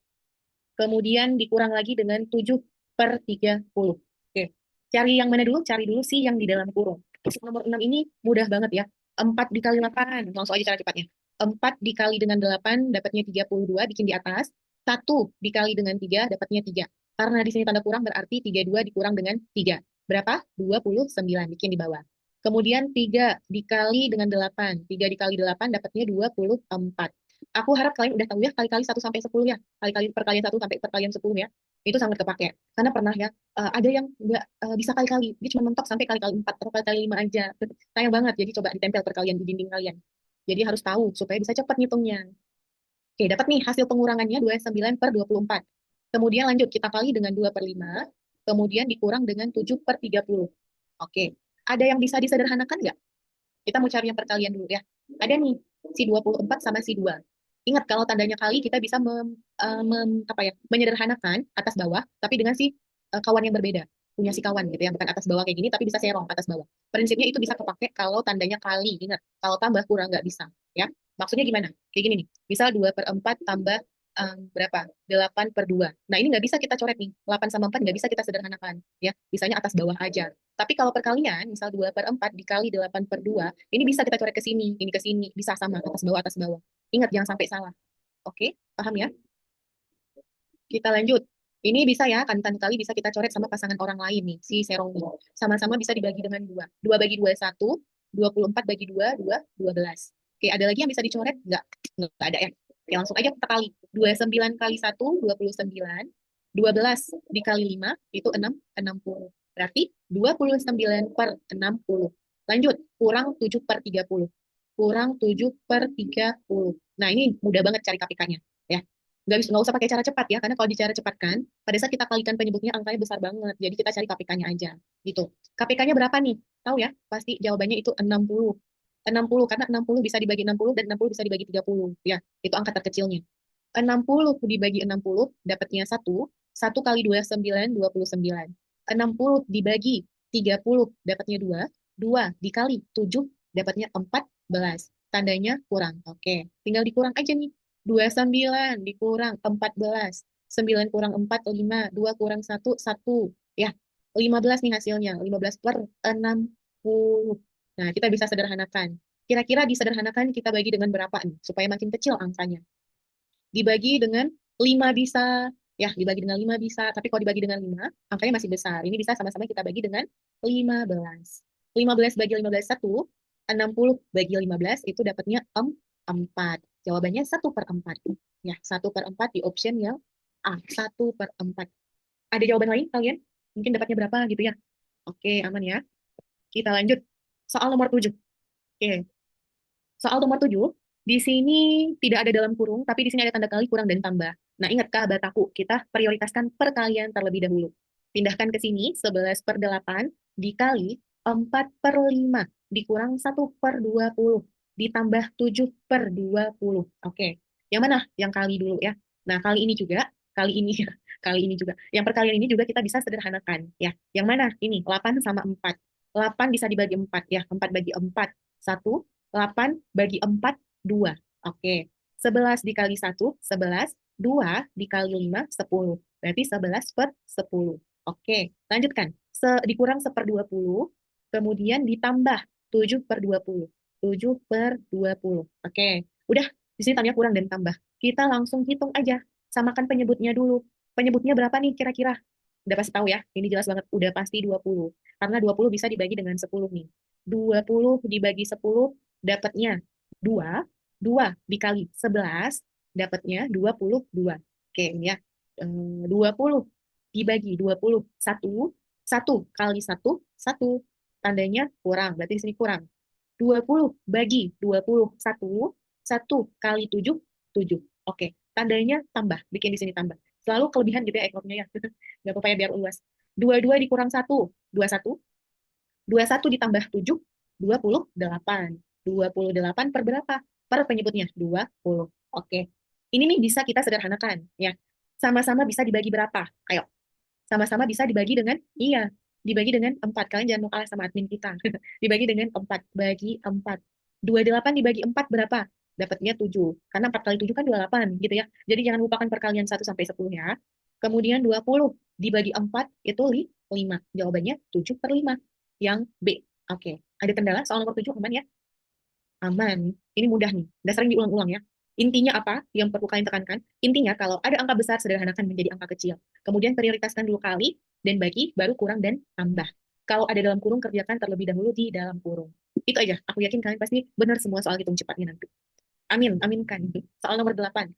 Kemudian dikurang lagi dengan 7/30. Oke, cari yang mana dulu? Cari dulu sih yang di dalam kurung. Soal nomor 6 ini mudah banget ya. 4 dikali 8, langsung aja cara cepatnya. 4 dikali dengan 8, dapatnya 32, bikin di atas. 1 dikali dengan 3, dapatnya 3. Karena di sini tanda kurang berarti 32 dikurang dengan 3. Berapa? 29, bikin di bawah. Kemudian 3 dikali dengan 8. 3 dikali 8 dapatnya 24. Aku harap kalian udah tahu ya kali-kali 1 sampai 10 ya. Kali-kali perkalian 1 sampai perkalian 10 ya. Itu sangat kepake. Karena pernah ya, ada yang nggak bisa kali-kali. Dia cuma mentok sampai kali-kali 4 atau kali-kali 5 aja. Sayang banget. Jadi coba ditempel perkalian di dinding kalian. Jadi harus tahu supaya bisa cepat ngitungnya. Oke, dapat nih hasil pengurangannya 29/24. Kemudian lanjut, kita kali dengan 2/5. Kemudian dikurang dengan 7/30. Oke, ada yang bisa disederhanakan nggak? Kita mau cari yang perkalian dulu ya. Ada nih, si 24 sama si 2. Ingat kalau tandanya kali kita bisa apa ya, menyederhanakan atas bawah, tapi dengan si kawan yang berbeda. Punya si kawan gitu ya, bukan atas bawah kayak gini, tapi bisa serong atas bawah. Prinsipnya itu bisa kepake kalau tandanya kali. Ingat, kalau tambah kurang nggak bisa. Ya, maksudnya gimana? Kayak gini nih. Misal 2/4 tambah berapa? 8/2. Nah, ini nggak bisa kita coret nih. 8 sama 4 nggak bisa kita sederhanakan. Ya, bisanya atas bawah aja. Tapi kalau perkalian, misal 2/4 dikali 8/2, ini bisa kita coret ke sini, ini ke sini. Bisa sama, atas bawah, atas bawah. Ingat, jangan sampai salah. Oke, paham ya? Kita lanjut. Ini bisa ya, kantan kali bisa kita coret sama pasangan orang lain nih, si serong ini. Sama-sama bisa dibagi dengan dua. 2 bagi 2 1, 24 bagi 2, 12. Oke, ada lagi yang bisa dicoret? Nggak ada ya. Oke, langsung aja kita kali. 29 kali 1, 29. 12 dikali 5, itu 6, 60. Berarti 29/60. Lanjut, kurang 7/30. Kurang 7/30. Nah, ini mudah banget cari KPK-nya. Ya, nggak usah pakai cara cepat ya, karena kalau di cara cepat kan pada saat kita kalikan penyebutnya angkanya besar banget, jadi kita cari KPK-nya aja gitu. KPK-nya berapa nih? Tahu ya, pasti jawabannya itu 60. 60 karena 60 bisa dibagi 60 dan 60 bisa dibagi 30 ya, itu angka terkecilnya. 60 dibagi 60 dapatnya satu. Satu kali 2 9, 29. 60 dibagi 30 dapatnya 2. 2 dikali 7 dapatnya 14. Tandanya kurang. Oke, tinggal dikurang aja nih. 29 dikurang 14. 9 kurang 4, 5. 2 kurang 1, 1. Ya, 15 nih hasilnya. 15/60. Nah, kita bisa sederhanakan. Kira-kira disederhanakan kita bagi dengan berapa nih? Supaya makin kecil angkanya. Dibagi dengan 5 bisa. Ya, dibagi dengan 5 bisa. Tapi kalau dibagi dengan 5 angkanya masih besar. Ini bisa sama-sama kita bagi dengan 15. 15 bagi 15 1, 60 bagi 15 itu dapatnya 4. Jawabannya 1/4. Ya, 1/4 di option yang A, 1/4. Ada jawaban lain kalian? Mungkin dapatnya berapa gitu ya? Oke, aman ya. Kita lanjut. Soal nomor 7. Oke, soal nomor 7, di sini tidak ada dalam kurung, tapi di sini ada tanda kali kurang dan tambah. Nah, ingat kabar aku, kita prioritaskan perkalian terlebih dahulu. Pindahkan ke sini, 11/8 dikali 4/5 dikurang 1/20 ditambah 7/20. Oke, yang mana? Yang kali dulu ya. Nah, kali ini juga, kali ini, kali ini juga. Yang perkalian ini juga kita bisa sederhanakan ya. Yang mana? Ini, 8 sama 4. 8 bisa dibagi 4 ya. 4 bagi 4, 1. 8 bagi 4, 2. Oke. 11 dikali 1, 11. 2 dikali 5, 10. Berarti 11/10. Oke, lanjutkan. Dikurang 1/20, kemudian ditambah 7/20. 7/20. Oke, udah. Di sini tanya kurang dan tambah. Kita langsung hitung aja. Samakan penyebutnya dulu. Penyebutnya berapa nih kira-kira? Udah pasti tahu ya. Ini jelas banget. Udah pasti 20. Karena 20 bisa dibagi dengan 10 nih. 20 dibagi 10 dapatnya 2. 2 dikali 11 dapatnya 22. Oke, ini ya. 20 dibagi 20. 1. 1 kali 1, 1. Tandanya kurang, berarti di sini kurang. 20 bagi 21, 1 kali 7, 7. Oke, tandanya tambah, bikin di sini tambah. Selalu kelebihan gitu ya ekornya ya. Nggak apa-apa ya biar luas. 22 dikurang 1, 21. 21 ditambah 7, 28. 28 per berapa? Per penyebutnya, 20. Oke. Ini nih bisa kita sederhanakan ya. Sama-sama bisa dibagi berapa? Ayo, sama-sama bisa dibagi dengan, iya, dibagi dengan 4. Kalian jangan mau kalah sama admin kita. Dibagi dengan 4. Bagi 4. 28 dibagi 4 berapa? Dapatnya 7. Karena 4 kali 7 kan 28 gitu ya. Jadi jangan lupakan perkalian 1 sampai 10 ya. Kemudian 20 dibagi 4 itu 5. Jawabannya 7/5. Yang B. Oke. Ada kendala soal nomor 7 aman ya? Aman. Ini mudah nih. Dasarnya diulang-ulang ya. Intinya apa yang perlu kalian tekankan? Intinya kalau ada angka besar sederhanakan menjadi angka kecil. Kemudian prioritaskan dulu kali dan bagi, baru kurang dan tambah. Kalau ada dalam kurung, kerjakan terlebih dahulu di dalam kurung. Itu aja. Aku yakin kalian pasti benar semua soal hitung cepatnya nanti. Amin, aminkan. Soal nomor 8.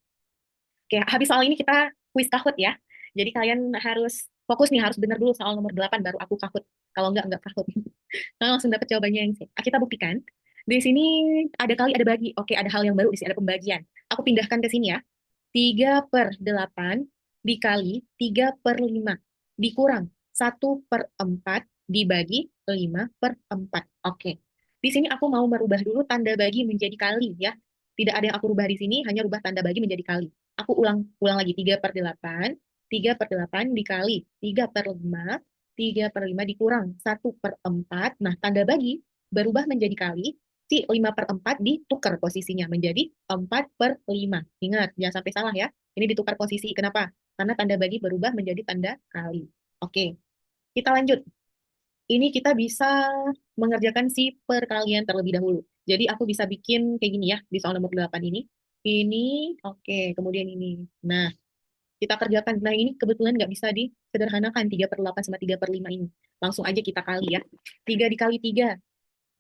Oke, habis soal ini kita kuis Kahoot ya. Jadi kalian harus fokus nih, harus benar dulu soal nomor 8 baru aku Kahoot. Kalau enggak Kahoot. Nah, langsung dapat jawabannya yang sih. Kita buktikan. Di sini ada kali ada bagi. Oke, ada hal yang baru di sini, ada pembagian. Aku pindahkan ke sini ya. 3/8 dikali 3/5 dikurang 1/4 dibagi 5/4. Oke. Di sini aku mau merubah dulu tanda bagi menjadi kali ya. Tidak ada yang aku rubah di sini, hanya rubah tanda bagi menjadi kali. Aku ulang lagi, 3/8, 3/8 dikali 3/5, 3/5 dikurang 1/4. Nah, tanda bagi berubah menjadi kali, si 5/4 ditukar posisinya menjadi 4/5. Ingat, jangan sampai salah ya. Ini ditukar posisi. Kenapa? Karena tanda bagi berubah menjadi tanda kali. Oke, kita lanjut. Ini kita bisa mengerjakan si perkalian terlebih dahulu. Jadi aku bisa bikin kayak gini ya, di soal nomor 8 ini. Ini, oke, kemudian ini. Nah, kita kerjakan. Nah, ini kebetulan nggak bisa disederhanakan 3/8 sama 3/5 ini. Langsung aja kita kali ya. 3 dikali 3.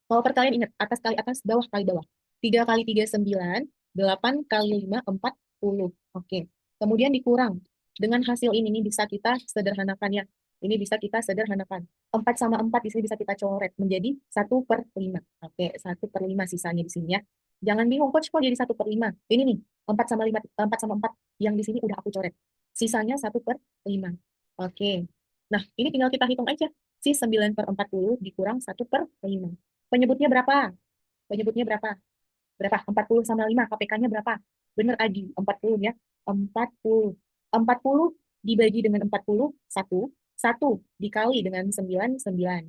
Kalau perkalian ingat, atas kali atas, bawah kali bawah. 3 kali 3, 9. 8 kali 5, 40. Oke. Kemudian dikurang. Dengan hasil ini bisa kita sederhanakan ya. Ini bisa kita sederhanakan. 4 sama 4 di sini bisa kita coret menjadi 1/5. Oke, 1/5 sisanya di sini ya. Jangan bingung, coach, kok jadi 1/5? Ini nih, 4 sama 5, 4 sama 4 yang di sini udah aku coret. Sisanya 1/5. Oke. Nah, ini tinggal kita hitung aja. Si 9/40 dikurang 1/5. Penyebutnya berapa? Penyebutnya berapa? Berapa? 40 sama 5. KPK-nya berapa? Bener, Adi. 40 ya. 40. 40 dibagi dengan 40, 1. 1 dikali dengan 9, 9.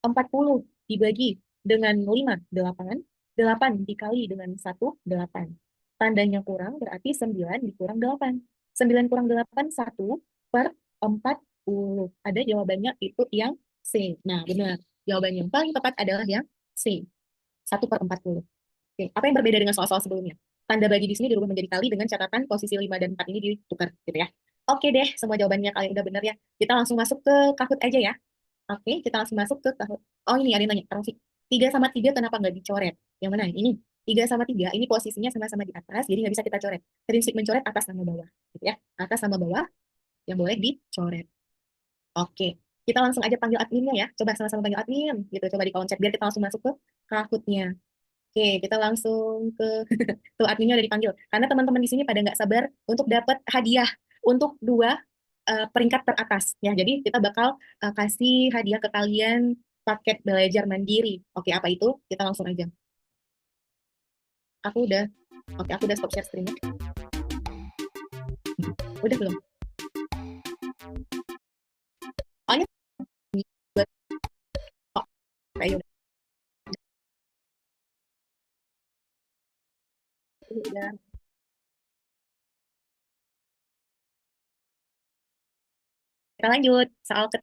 40 dibagi dengan 5, 8. 8 dikali dengan 1, 8. Tandanya kurang, berarti 9 dikurang 8. 9 kurang 8, 1/40. Ada jawabannya itu yang C. Nah, benar. Jawabannya yang paling tepat adalah yang C. 1/40. Oke. Apa yang berbeda dengan soal-soal sebelumnya? Tanda bagi di sini dirubah menjadi kali dengan catatan posisi 5 dan 4 ini ditukar gitu ya. Oke deh, semua jawabannya kalian udah benar ya. Kita langsung masuk ke Kahoot aja ya. Oke, kita langsung masuk ke Kahoot. Oh, ini ada yang nanya, Taufik. 3 sama 3 kenapa nggak dicoret? Yang mana? Ini 3 sama 3, ini posisinya sama-sama di atas, jadi nggak bisa kita coret. Prinsip mencoret atas sama bawah, gitu ya. Atas sama bawah yang boleh dicoret. Oke, kita langsung aja panggil adminnya ya. Coba sama-sama panggil admin, gitu. Coba di kolom chat biar kita langsung masuk ke Kahoot-nya. Oke, kita langsung ke tuh adminnya udah dipanggil. Karena teman-teman di sini pada nggak sabar untuk dapat hadiah untuk dua peringkat teratas ya. Jadi kita bakal kasih hadiah ke kalian paket belajar mandiri. Oke, apa itu? Kita langsung aja. Aku udah, oke, aku udah stop share screen-nya. Udah belum? Soalnya buat, oh, kayak udah. Kita lanjut soal ke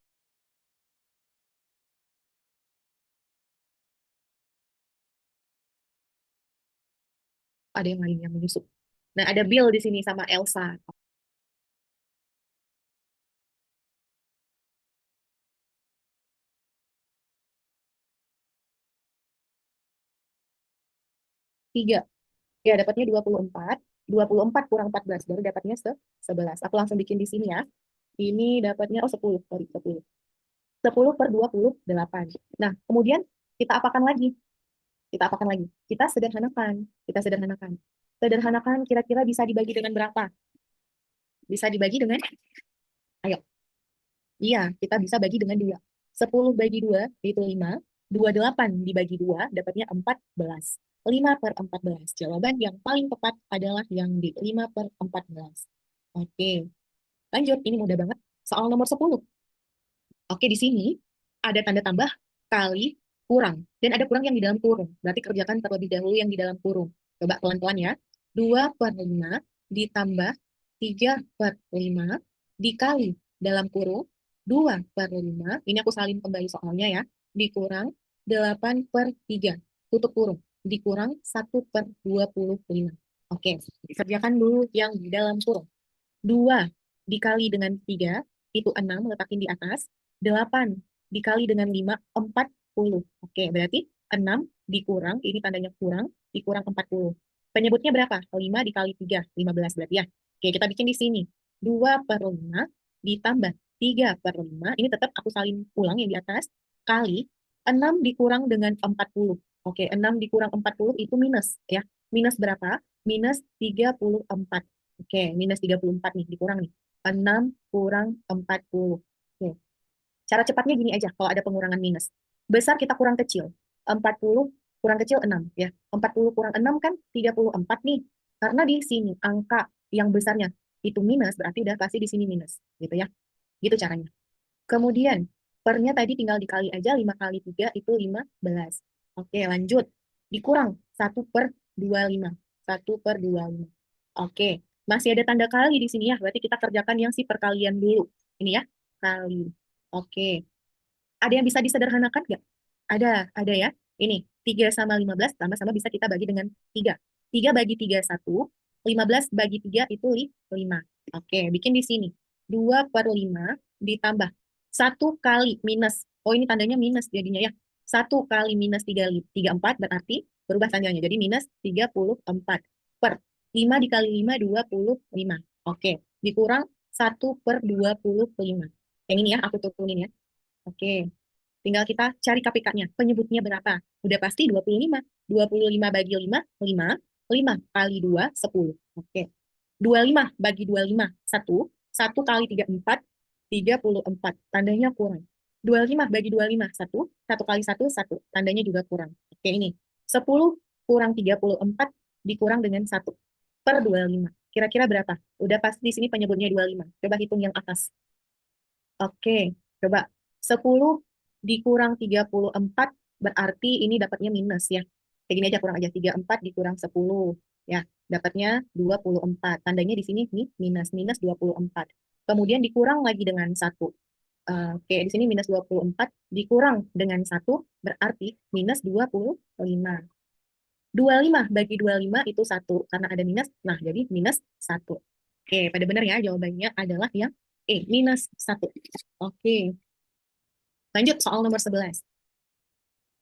ada yang lain yang menyusup. Nah, ada Bill di sini sama Elsa. 3. Ya, dapatnya 24. 24 kurang 14, baru dapatnya 11. Aku langsung bikin di sini ya. Ini dapatnya, oh 10, sorry, 10. 10/28. Nah, kemudian kita apakan lagi? Kita apakan lagi? Kita sederhanakan. Kita sederhanakan. Sederhanakan kira-kira bisa dibagi dengan berapa? Bisa dibagi dengan, ayo. Iya, kita bisa bagi dengan 2. 10 bagi 2, yaitu 5. 28 dibagi 2, dapatnya 14. 5/14. Jawaban yang paling tepat adalah yang di 5/14. Oke, lanjut. Ini mudah banget. Soal nomor 10. Oke, di sini ada tanda tambah kali kurang. Dan ada kurang yang di dalam kurung. Berarti kerjakan terlebih dahulu yang di dalam kurung. Coba pelan-pelan ya. 2/5 ditambah 3/5 dikali dalam kurung 2/5. Ini aku salin kembali soalnya ya. Dikurang 8/3. Tutup kurung. Dikurang 1/25. Oke, kerjakan dulu yang di dalam kurung. 2 dikali dengan 3, itu 6, letakin di atas. 8 dikali dengan 5, 40. Oke, berarti 6 dikurang, ini tandanya kurang, dikurang 40. Penyebutnya berapa? 5 dikali 3, 15 berarti ya. Oke, kita bikin di sini. 2/5 ditambah 3/5, ini tetap aku salin ulang yang di atas, kali 6 dikurang dengan 40. Oke, 6 dikurang 40 itu minus ya. Minus berapa? Minus 34. Oke, minus 34 nih, dikurang nih. 6 kurang 40. Oke. Cara cepatnya gini aja, kalau ada pengurangan minus. Besar kita kurang kecil. 40 kurang kecil 6 ya. 40 kurang 6 kan 34 nih. Karena di sini angka yang besarnya itu minus, berarti udah pasti di sini minus gitu ya. Gitu caranya. Kemudian pernya tadi tinggal dikali aja, 5 kali 3 itu 15. Oke, lanjut. Dikurang 1/25. 1/25. Oke, masih ada tanda kali di sini ya. Berarti kita kerjakan yang si perkalian dulu. Ini ya, kali. Oke, ada yang bisa disederhanakan nggak? Ada ya. Ini, 3 sama 15 sama-sama bisa kita bagi dengan 3. 3 bagi 3, 1. 15 bagi 3 itu 5. Oke, bikin di sini. 2/5 ditambah 1 kali minus. Oh, ini tandanya minus jadinya ya. 1 kali minus 34 berarti berubah tandanya. Jadi minus 34 per 5 dikali 5, 25. Oke, dikurang 1/25. Yang ini ya, aku turunin ya. Oke, tinggal kita cari KPK-nya. Penyebutnya berapa? Udah pasti 25. 25 bagi 5, 5. 5 kali 2, 10. Oke. 25 bagi 25, 1. 1 kali 3, 4. 34. Tandanya kurang. 25 bagi 25, 1. 1 kali 1, 1. Tandanya juga kurang. Oke, ini. 10 kurang 34 dikurang dengan 1 per 25. Kira-kira berapa? Udah pasti di sini penyebutnya 25. Coba hitung yang atas. Oke, coba 10 dikurang 34 berarti ini dapatnya minus ya. Kayak gini aja kurang aja 34 dikurang 10 ya, dapatnya 24. Tandanya di sini nih minus minus 24. Kemudian dikurang lagi dengan 1. Oke, di sini minus 24 dikurang dengan 1 berarti minus 25. 25 bagi 25 itu 1 karena ada minus. Nah, jadi minus 1. Oke, pada benar ya jawabannya adalah yang minus 1. Oke, lanjut soal nomor 11.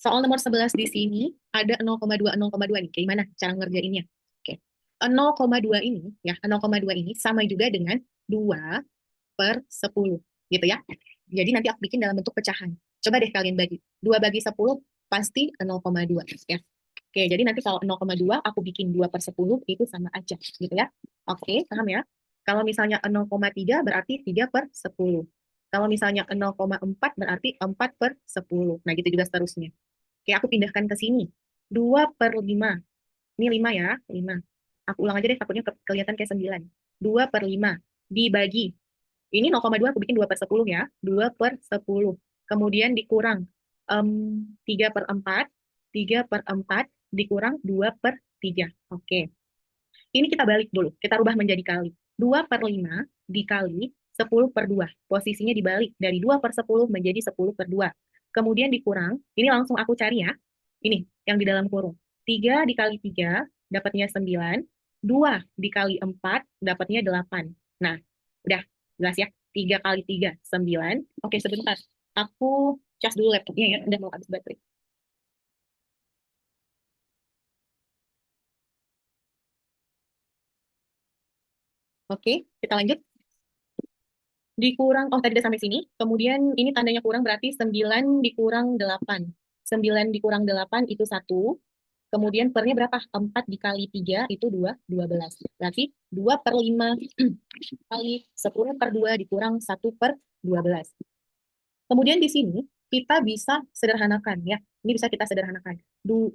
Soal nomor 11 di sini ada 0,2, 0,2 nih. Kayak gimana cara ngerjainnya? Oke. 0,2 ini, ya, 0,2 ini sama juga dengan 2/10, gitu ya. Jadi nanti aku bikin dalam bentuk pecahan. Coba deh kalian bagi. 2 bagi 10 pasti 0,2, ya. Oke, jadi nanti kalau 0,2 aku bikin 2/10 itu sama aja, gitu ya. Oke, paham ya? Kalau misalnya 0,3 berarti 3/10. Kalau misalnya 0,4 berarti 4/10. Nah, gitu juga seterusnya. Oke, aku pindahkan ke sini. 2/5. Ini 5 ya, 5. Aku ulang aja deh, takutnya kelihatan kayak 9. 2/5 dibagi. Ini 0,2 aku bikin 2/10 ya. 2/10. Kemudian dikurang 3/4. 3/4 dikurang 2/3. Oke. Ini kita balik dulu. Kita rubah menjadi kali. 2/5 dikali 10/2. Posisinya dibalik. Dari 2/10 menjadi 10/2. Kemudian dikurang. Ini langsung aku cari ya. Ini yang di dalam kurung. 3 dikali 3 dapatnya 9. 2 dikali 4 dapatnya 8. Nah, udah jelas ya. 3 kali 3, 9. Oke, sebentar. Aku cas dulu laptopnya ya. Udah mau habis baterai. Oke, kita lanjut. Dikurang, oh tadi udah sampai sini. Kemudian ini tandanya kurang berarti 9 dikurang 8. 9 dikurang 8 itu 1. Kemudian pernya berapa? 4 dikali 3 itu 2, 12. Berarti 2/5 kali 10/2 dikurang 1/12. Kemudian di sini kita bisa sederhanakan ya. Ini bisa kita sederhanakan.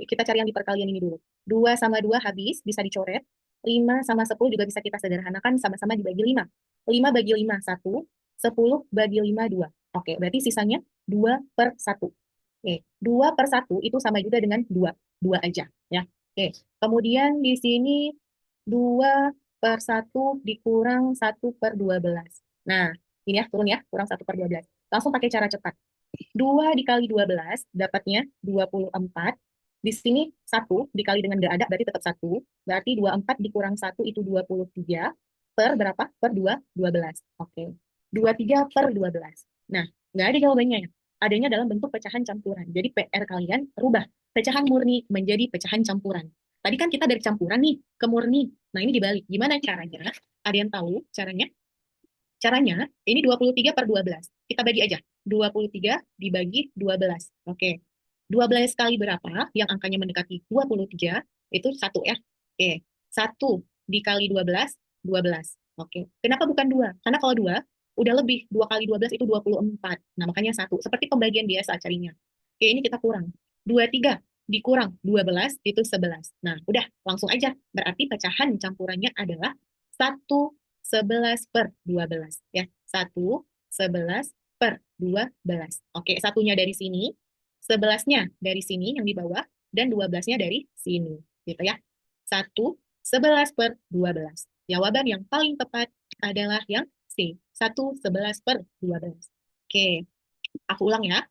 Kita cari yang di perkalian ini dulu. 2 sama 2 habis, bisa dicoret. 5 sama 10 juga bisa kita sederhanakan, sama-sama dibagi 5. 5 bagi 5, 1. 10 bagi 5, 2. Oke, berarti sisanya 2/1. Oke, 2/1 itu sama juga dengan 2. 2 aja ya. Oke, kemudian di sini 2/1 dikurang 1/12. Nah, ini ya, turun ya, kurang 1/12. Langsung pakai cara cepat. 2 dikali 12 dapatnya 24. Di sini 1 dikali dengan nggak ada berarti tetap 1. Berarti 24 dikurang 1 itu 23. Per berapa? Per 2, 12. Oke. 23/12. Nah, nggak ada jawabannya ya. Adanya dalam bentuk pecahan campuran. Jadi PR kalian rubah pecahan murni menjadi pecahan campuran. Tadi kan kita dari campuran nih ke murni. Nah, ini dibalik. Gimana caranya? Ada yang tahu caranya? Caranya, ini 23/12. Kita bagi aja. 23 dibagi 12. Oke. 12 kali berapa? Yang angkanya mendekati 23. Itu 1 ya. Oke. 1 dikali 12, 12. Oke. Kenapa bukan 2? Karena kalau 2, udah lebih. 2 kali 12 itu 24. Nah, makanya 1. Seperti pembagian biasa carinya. Oke, ini kita kurang. 23. dikurang 12 itu 11. Nah, udah langsung aja. Berarti pecahan campurannya adalah 1/11/12. Ya, 1/11/12. Oke, satunya dari sini, 11-nya dari sini yang di bawah, dan 12-nya dari sini. Gitu ya. 1/11/12. Jawaban yang paling tepat adalah yang C. 1/11/12. Oke, aku ulang ya.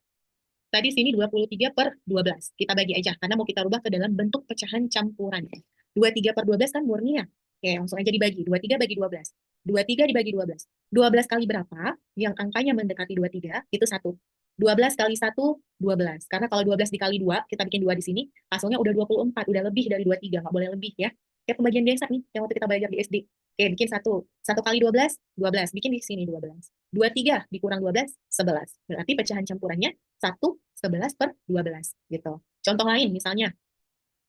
Tadi sini 23/12. Kita bagi aja, karena mau kita rubah ke dalam bentuk pecahan campuran. 23/12 kan murni ya. Oke, langsung aja dibagi. 23 bagi 12. 23 dibagi 12. 12 kali berapa? Yang angkanya mendekati 23, itu 1. 12 kali 1, 12. Karena kalau 12 dikali 2, kita bikin 2 di sini, hasilnya udah 24, udah lebih dari 23, nggak boleh lebih ya. Kayak pembagian biasa nih, yang waktu kita belajar di SD. Oke, bikin 1. 1 kali 12, 12. Bikin di sini 12. 23 dikurang 12, 11. Berarti pecahan campurannya 1/11/12 gitu. Contoh lain misalnya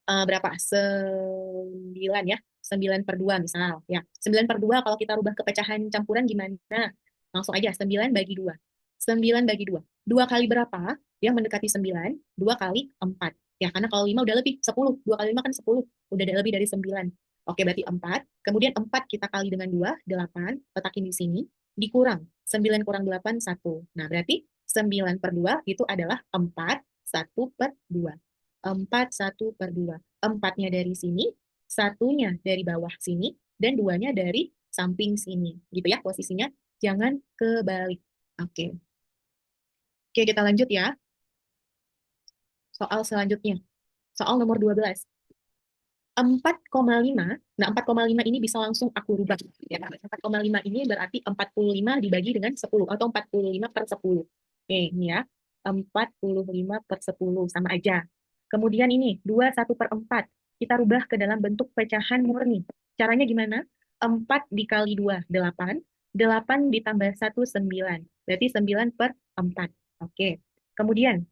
berapa? 9 ya. 9/2 misal. Ya, 9/2 kalau kita rubah ke pecahan campuran gimana? Langsung aja 9 bagi 2. 9 bagi 2. 2 kali berapa? Yang mendekati 9, 2 kali 4. Ya, karena kalau 5 udah lebih, 10. 2 kali 5 kan 10. Udah lebih dari 9. Oke, berarti 4. Kemudian 4 kita kali dengan 2, 8. Letakin di sini. Dikurang. 9 kurang 8, 1. Nah, berarti 9/2 itu adalah 4/1/2. 4/1/2. Empatnya dari sini, satunya dari bawah sini, dan duanya dari samping sini. Gitu ya posisinya. Jangan kebalik. Oke. Oke, kita lanjut ya. Soal selanjutnya. Soal nomor 12. 4,5. Nah, 4,5 ini bisa langsung aku rubah. Ya, 4,5 ini berarti 45 dibagi dengan 10 atau 45/10. Oke, ini ya. 45/10 sama aja. Kemudian ini 21/4. Kita rubah ke dalam bentuk pecahan murni. Caranya gimana? 4 dikali 2, 8. 8 ditambah 1, 9. Berarti 9/4. Oke. Kemudian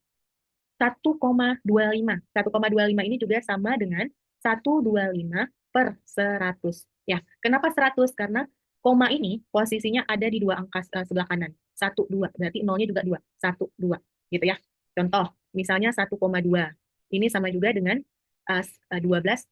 1,25. 1,25 ini juga sama dengan 125/100. Ya, kenapa 100? Karena koma ini posisinya ada di dua angka sebelah kanan. 1, 2. Berarti nolnya juga 2. 1, 2. Gitu ya. Contoh, misalnya 1,2. Ini sama juga dengan 12.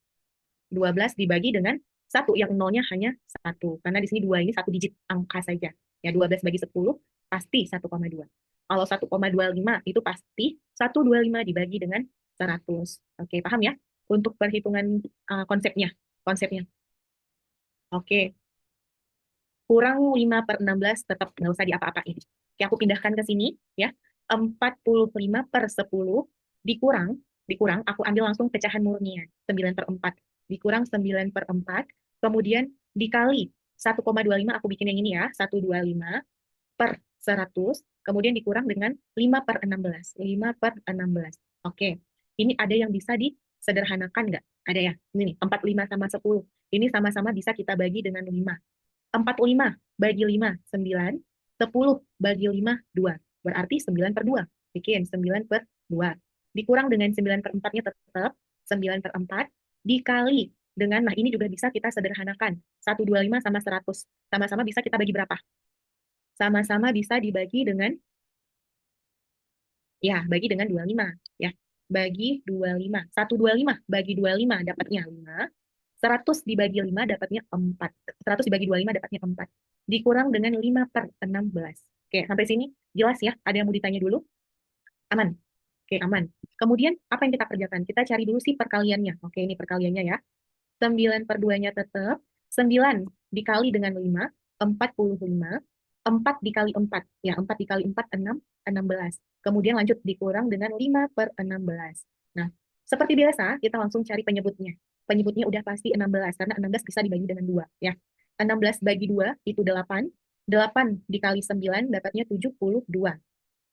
12 dibagi dengan 1 yang nolnya hanya 1. Karena di sini 2 ini satu digit angka saja. Ya, 12 bagi 10 pasti 1,2. Kalau 1,25 itu pasti 125 dibagi dengan 100. Oke, paham ya? Untuk perhitungan konsepnya. Konsepnya. Oke, kurang 5/16 tetap nggak usah diapa-apain. Oke, aku pindahkan ke sini ya. 45/10 dikurang, dikurang, aku ambil langsung pecahan murninya. 9/4. Dikurang 9/4, kemudian dikali 1,25, aku bikin yang ini ya. 125/100, kemudian dikurang dengan 5/16. 5/16. Oke, ini ada yang bisa disederhanakan nggak? Ada ya? Ini nih, 45 sama 10. Ini sama-sama bisa kita bagi dengan 5. 45 bagi 5, 9. 10 bagi 5, 2. Berarti 9/2. Bikin 9/2. Dikurang dengan 9/4-nya tetap 9/4. Dikali dengan, nah ini juga bisa kita sederhanakan. 125 sama 100. Sama-sama bisa kita bagi berapa? Sama-sama bisa dibagi dengan, ya, bagi dengan 25. Ya, bagi 25. 125 bagi 25 dapatnya 5. 100 dibagi 5 dapatnya 4. 100 dibagi 25 dapatnya 4. Dikurang dengan 5/16. Oke, sampai sini jelas ya? Ada yang mau ditanya dulu? Aman? Oke, aman. Kemudian, apa yang kita kerjakan? Kita cari dulu sih perkaliannya. Oke, ini perkaliannya ya. 9/2-nya tetap. 9 dikali dengan 5, 45. 4 dikali 4. Ya, 4 dikali 4, 6, 16. Kemudian lanjut dikurang dengan 5/16. Nah, seperti biasa, kita langsung cari penyebutnya. Penyebutnya udah pasti 16, karena 16 bisa dibagi dengan 2. Ya. 16 bagi 2 itu 8. 8 dikali 9 dapatnya 72.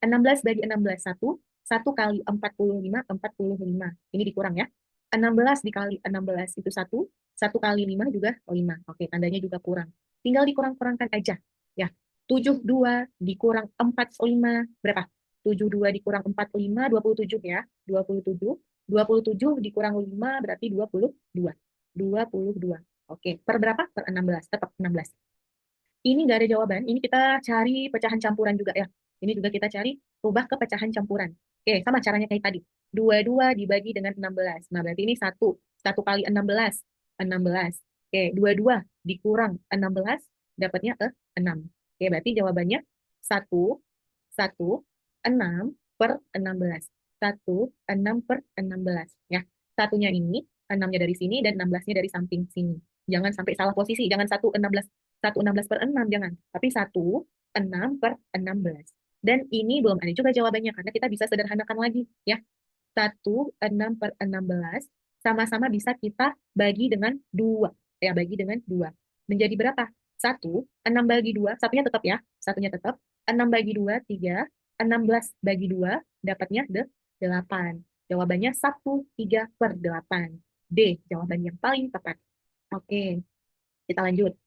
16 bagi 16, 1. 1 kali 45, 45. Ini dikurang ya. 16 dikali 16 itu 1. 1 kali 5 juga 5. Oke, tandanya juga kurang. Tinggal dikurang-kurangkan aja. Ya, 72 dikurang 45. Berapa? 72 dikurang 45, 27 ya. 27. 27 dikurang 5 berarti 22. 22. Oke, per berapa? Per 16. Tetap 16. Ini nggak ada jawaban. Ini kita cari pecahan campuran juga ya. Ini juga kita cari rubah ke pecahan campuran. Oke, sama caranya kayak tadi. 22 dibagi dengan 16. Nah, berarti ini 1 kali 16, 16. Oke, 22 dikurang 16, dapatnya 6. Oke, berarti jawabannya 1, 1, 6 per 16. 1, 6 per 16. Ya, satunya ini, 6-nya dari sini, dan 16-nya dari samping sini. Jangan sampai salah posisi, jangan 1, 16 per 6, jangan. Tapi 1, 6 per 16. Dan ini belum ada juga jawabannya, karena kita bisa sederhanakan lagi. Ya, 1, 6 per 16 sama-sama bisa kita bagi dengan 2. Ya, bagi dengan 2. Menjadi berapa? 1, 6 bagi 2, satunya tetap ya, satunya tetap. 6 bagi 2, 3. 16 bagi 2, dapatnya 8. Jawabannya 1, 3/8. D, jawaban yang paling tepat. Oke, kita lanjut.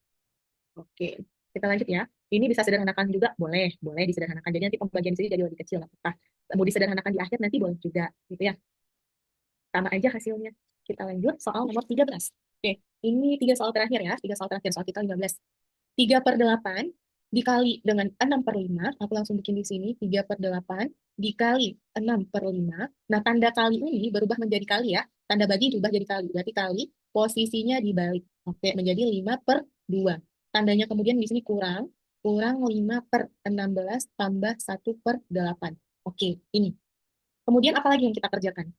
Oke, kita lanjut ya. Ini bisa sederhanakan juga, boleh, boleh disederhanakan. Jadi nanti pembagian di sini jadi lebih kecil. Apakah mau disederhanakan di akhir nanti boleh juga, gitu ya. Sama aja hasilnya. Kita lanjut soal nomor 13. Oke, ini 3 soal terakhir ya. 3 soal terakhir, soal kita 15. 3/8 dikali dengan 6/5. Aku langsung bikin di sini. 3/8 dikali 6/5. Nah, tanda kali ini berubah menjadi kali ya. Tanda bagi berubah jadi kali. Berarti kali posisinya dibalik. Oke, menjadi 5/2. Tandanya kemudian di sini kurang. Kurang 5/16 tambah 1/8. Oke, ini. Kemudian apa lagi yang kita kerjakan?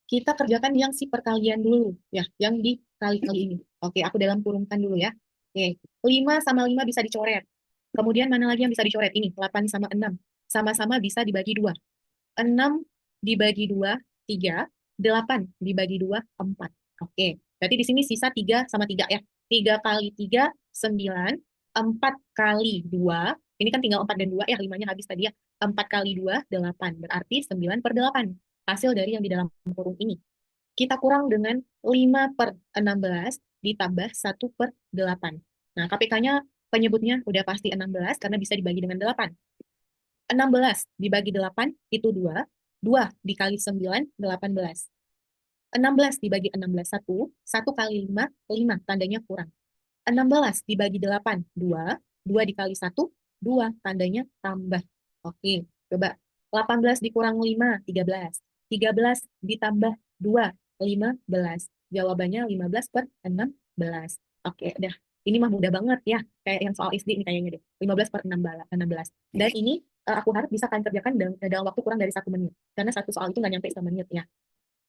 Kita kerjakan yang si perkalian dulu, ya, yang dikali-kali ini. Oke, aku dalam kurungkan dulu ya. Oke, 5 sama 5 bisa dicoret. Kemudian mana lagi yang bisa dicoret? Ini, 8 sama 6. Sama-sama bisa dibagi 2. 6 dibagi 2, 3. 8 dibagi 2, 4. Oke, berarti di sini sisa 3 sama 3 ya. 3 kali 3, 9. 4 kali 2, ini kan tinggal 4 dan 2 ya, 5-nya habis tadi ya. 4 kali 2, 8. Berarti 9/8. Hasil dari yang di dalam kurung ini. Kita kurang dengan 5/16 ditambah 1/8. Nah, KPK-nya penyebutnya udah pasti 16 karena bisa dibagi dengan 8. 16 dibagi 8 itu 2. 2 dikali 9, 18. 16 dibagi 16, 1. 1 kali 5, 5. Tandanya kurang. 16 dibagi 8, 2. 2 dikali 1, 2. Tandanya tambah. Oke, coba. 18 dikurang 5, 13. 13 ditambah 2, 15. Jawabannya 15/16. Oke, udah. Ini mah mudah banget ya. Kayak yang soal SD ini kayaknya deh. 15/16. Dan ini aku harap bisa kalian kerjakan dalam waktu kurang dari 1 menit. Karena satu soal itu nggak nyampe 1 menit ya.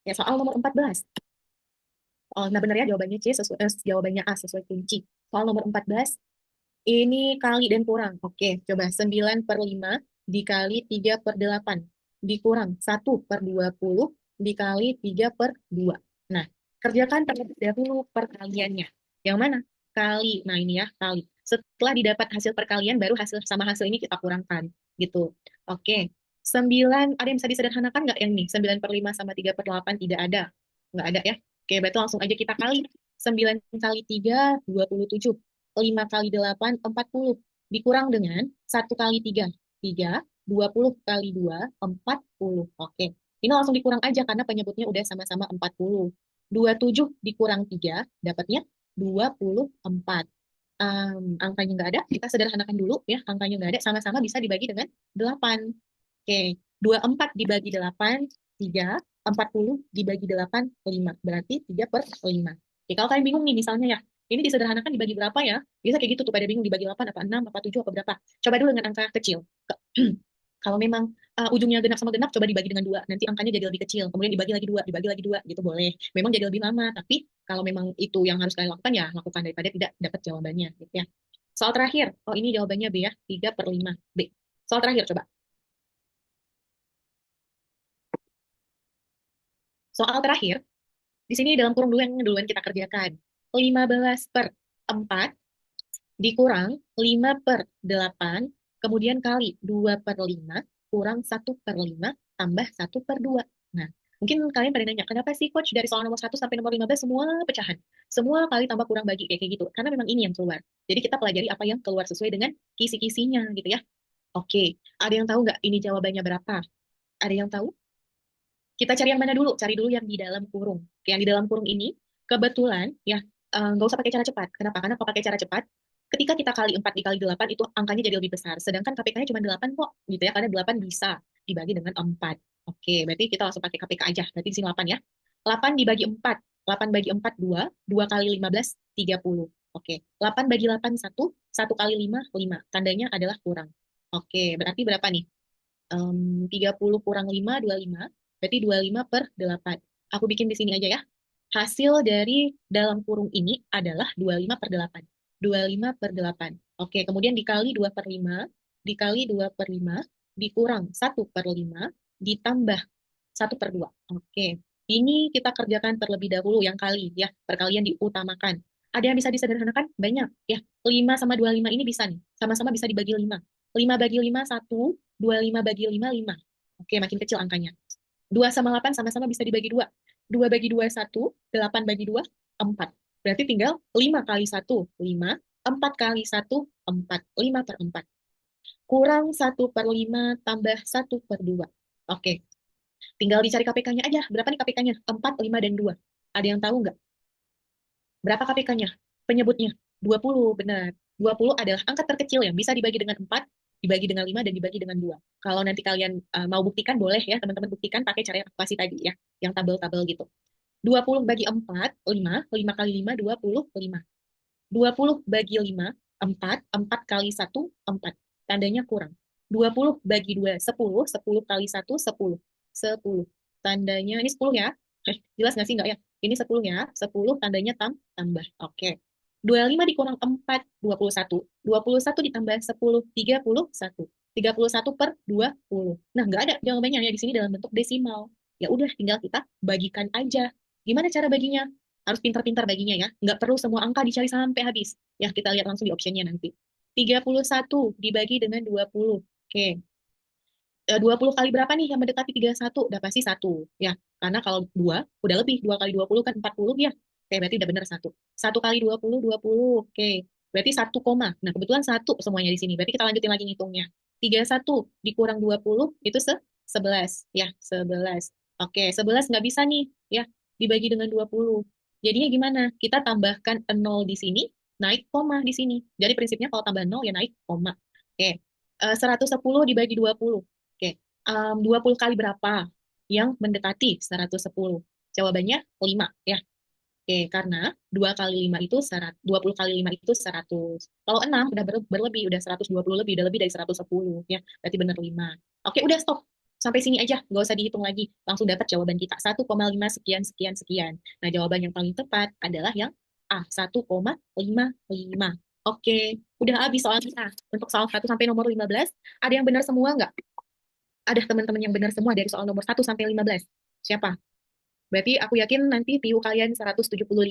Ya, soal nomor 14. Oh, nah benar ya jawabannya C, jawabannya A sesuai kunci. Soal nomor 14, ini kali dan kurang. Oke, coba 9/5 dikali 3/8. Dikurang 1/20 dikali 3/2. Nah, kerjakan terlebih dahulu perkaliannya. Yang mana? Kali. Nah, ini ya, kali. Setelah didapat hasil perkalian, baru hasil sama hasil ini kita kurangkan. Gitu. Oke. 9, ada yang bisa disederhanakan nggak yang nih? 9/5 sama 3/8 tidak ada. Nggak ada ya. Oke, berarti langsung aja kita kali. 9 kali 3, 27. 5 kali 8, 40. Dikurang dengan 1 kali 3. 3, 20 kali 2, 40. Oke. Ini langsung dikurang aja karena penyebutnya udah sama-sama 40. 27 dikurang 3, dapatnya 24. Angkanya nggak ada, kita sederhanakan dulu ya. Angkanya nggak ada, sama-sama bisa dibagi dengan 8. Oke, 24 dibagi 8, 3. 40 dibagi 8, 5. Berarti 3/5. Oke, kalau kalian bingung nih misalnya ya, ini disederhanakan dibagi berapa ya? Bisa kayak gitu tuh, pada bingung dibagi 8 apa 6 apa 7 apa berapa. Coba dulu dengan angka kecil. Kalau memang ujungnya genap sama genap, coba dibagi dengan 2. Nanti angkanya jadi lebih kecil. Kemudian dibagi lagi 2, gitu boleh. Memang jadi lebih lama, tapi kalau memang itu yang harus kalian lakukan, ya lakukan daripada tidak dapat jawabannya. Gitu ya. Soal terakhir. Oh, ini jawabannya B ya. 3/5. B. Soal terakhir, coba. Soal terakhir, di sini dalam kurung dulu yang duluan kita kerjakan. 15/4 dikurang 5/8, kemudian kali 2/5, kurang 1/5, tambah 1/2. Nah, mungkin kalian pada nanya, kenapa sih coach dari soal nomor 1 sampai nomor 15 semua pecahan? Semua kali tambah kurang bagi, kayak gitu. Karena memang ini yang keluar. Jadi kita pelajari apa yang keluar sesuai dengan kisi-kisinya gitu ya. Oke, ada yang tahu nggak ini jawabannya berapa? Ada yang tahu? Kita cari yang mana dulu? Cari dulu yang di dalam kurung. Oke, yang di dalam kurung ini, kebetulan ya, nggak usah pakai cara cepat. Kenapa? Karena kalau pakai cara cepat, ketika kita kali 4 dikali 8 itu angkanya jadi lebih besar. Sedangkan KPK-nya cuma 8 kok, gitu ya. Karena 8 bisa dibagi dengan 4. Oke, berarti kita langsung pakai KPK aja. Berarti di sini 8 ya. 8 dibagi 4. 8 bagi 4, 2. 2 kali 15, 30. Oke. 8 bagi 8, 1. 1 kali 5, 5. Tandanya adalah kurang. Oke, berarti berapa nih? 30 kurang 5, 25. Berarti 25 per 8. Aku bikin di sini aja ya. Hasil dari dalam kurung ini adalah 25 per 8. 25 per 8. Oke, kemudian dikali 2 per 5, dikali 2 per 5, dikurang 1 per 5, ditambah 1/2. Oke, ini kita kerjakan terlebih dahulu yang kali ya, perkalian diutamakan. Ada yang bisa disederhanakan? Banyak ya. 5 sama 25 ini bisa nih, sama-sama bisa dibagi 5. 5 bagi 5, 1. 25 bagi 5, 5. Oke, makin kecil angkanya. 2 sama 8 sama-sama bisa dibagi 2. 2 bagi 2, 1. 8 bagi 2, 4. Berarti tinggal 5 kali 1, 5. 4 kali 1, 4. 5 per 4. Kurang 1/5 tambah 1/2. Oke, tinggal dicari KPK-nya aja. Berapa nih KPK-nya? 4, 5, dan 2. Ada yang tahu nggak? Berapa KPK-nya? Penyebutnya? 20, benar. 20 adalah angka terkecil yang bisa dibagi dengan 4, dibagi dengan 5, dan dibagi dengan 2. Kalau nanti kalian mau buktikan, boleh ya, teman-teman buktikan pakai cara yang aku kasih tadi ya, yang tabel-tabel gitu. 20 bagi 4, 5. 5 kali 5, 25. 20 bagi 5, 4. 4 kali 1, 4. Tandanya kurang. 20 bagi 2, 10. 10 kali 1, 10. 10. Tandanya, ini 10 ya. Jelas nggak sih? Nggak ya? Ini 10 ya. 10 tandanya tambah. Oke. 25 dikurang 4, 21. 21 ditambah 10, 31. 31 per 20. Nah, nggak ada jawabannya ya di sini dalam bentuk desimal. Ya udah, tinggal kita bagikan aja. Gimana cara baginya? Harus pintar-pintar baginya ya. Nggak perlu semua angka dicari sampai habis. Ya, kita lihat langsung di optionnya nanti. 31 dibagi dengan 20. Oke. 20 kali berapa nih yang mendekati 31? Udah pasti 1. Ya, karena kalau 2, udah lebih. 2 kali 20 kan 40 ya. Oke, berarti udah benar 1. 1 kali 20, 20. Oke. Berarti 1 koma. Nah, kebetulan 1 semuanya di sini. Berarti kita lanjutin lagi ngitungnya. 31 dikurang 20, itu 11. Ya, 11. Oke, 11 nggak bisa nih. Ya, dibagi dengan 20. Jadinya gimana? Kita tambahkan 0 di sini, naik koma di sini. Jadi prinsipnya kalau tambah 0 ya naik koma. Oke. 110 dibagi 20. Oke. 20 kali berapa yang mendekati 110? Jawabannya 5 ya. Oke, karena 2 kali 5 itu 100, 20 kali 5 itu 100. Kalau 6 udah berlebih, udah 120 lebih, udah lebih dari 110 ya. Berarti benar 5. Oke, udah stop. Sampai sini aja, nggak usah dihitung lagi. Langsung dapat jawaban kita. 1,5 sekian, sekian, sekian. Nah, jawaban yang paling tepat adalah yang A, 1,55. Oke, udah habis soal kita. Untuk soal 1 sampai nomor 15, ada yang benar semua nggak? Ada teman-teman yang benar semua dari soal nomor 1 sampai 15. Siapa? Berarti aku yakin nanti PU kalian 175.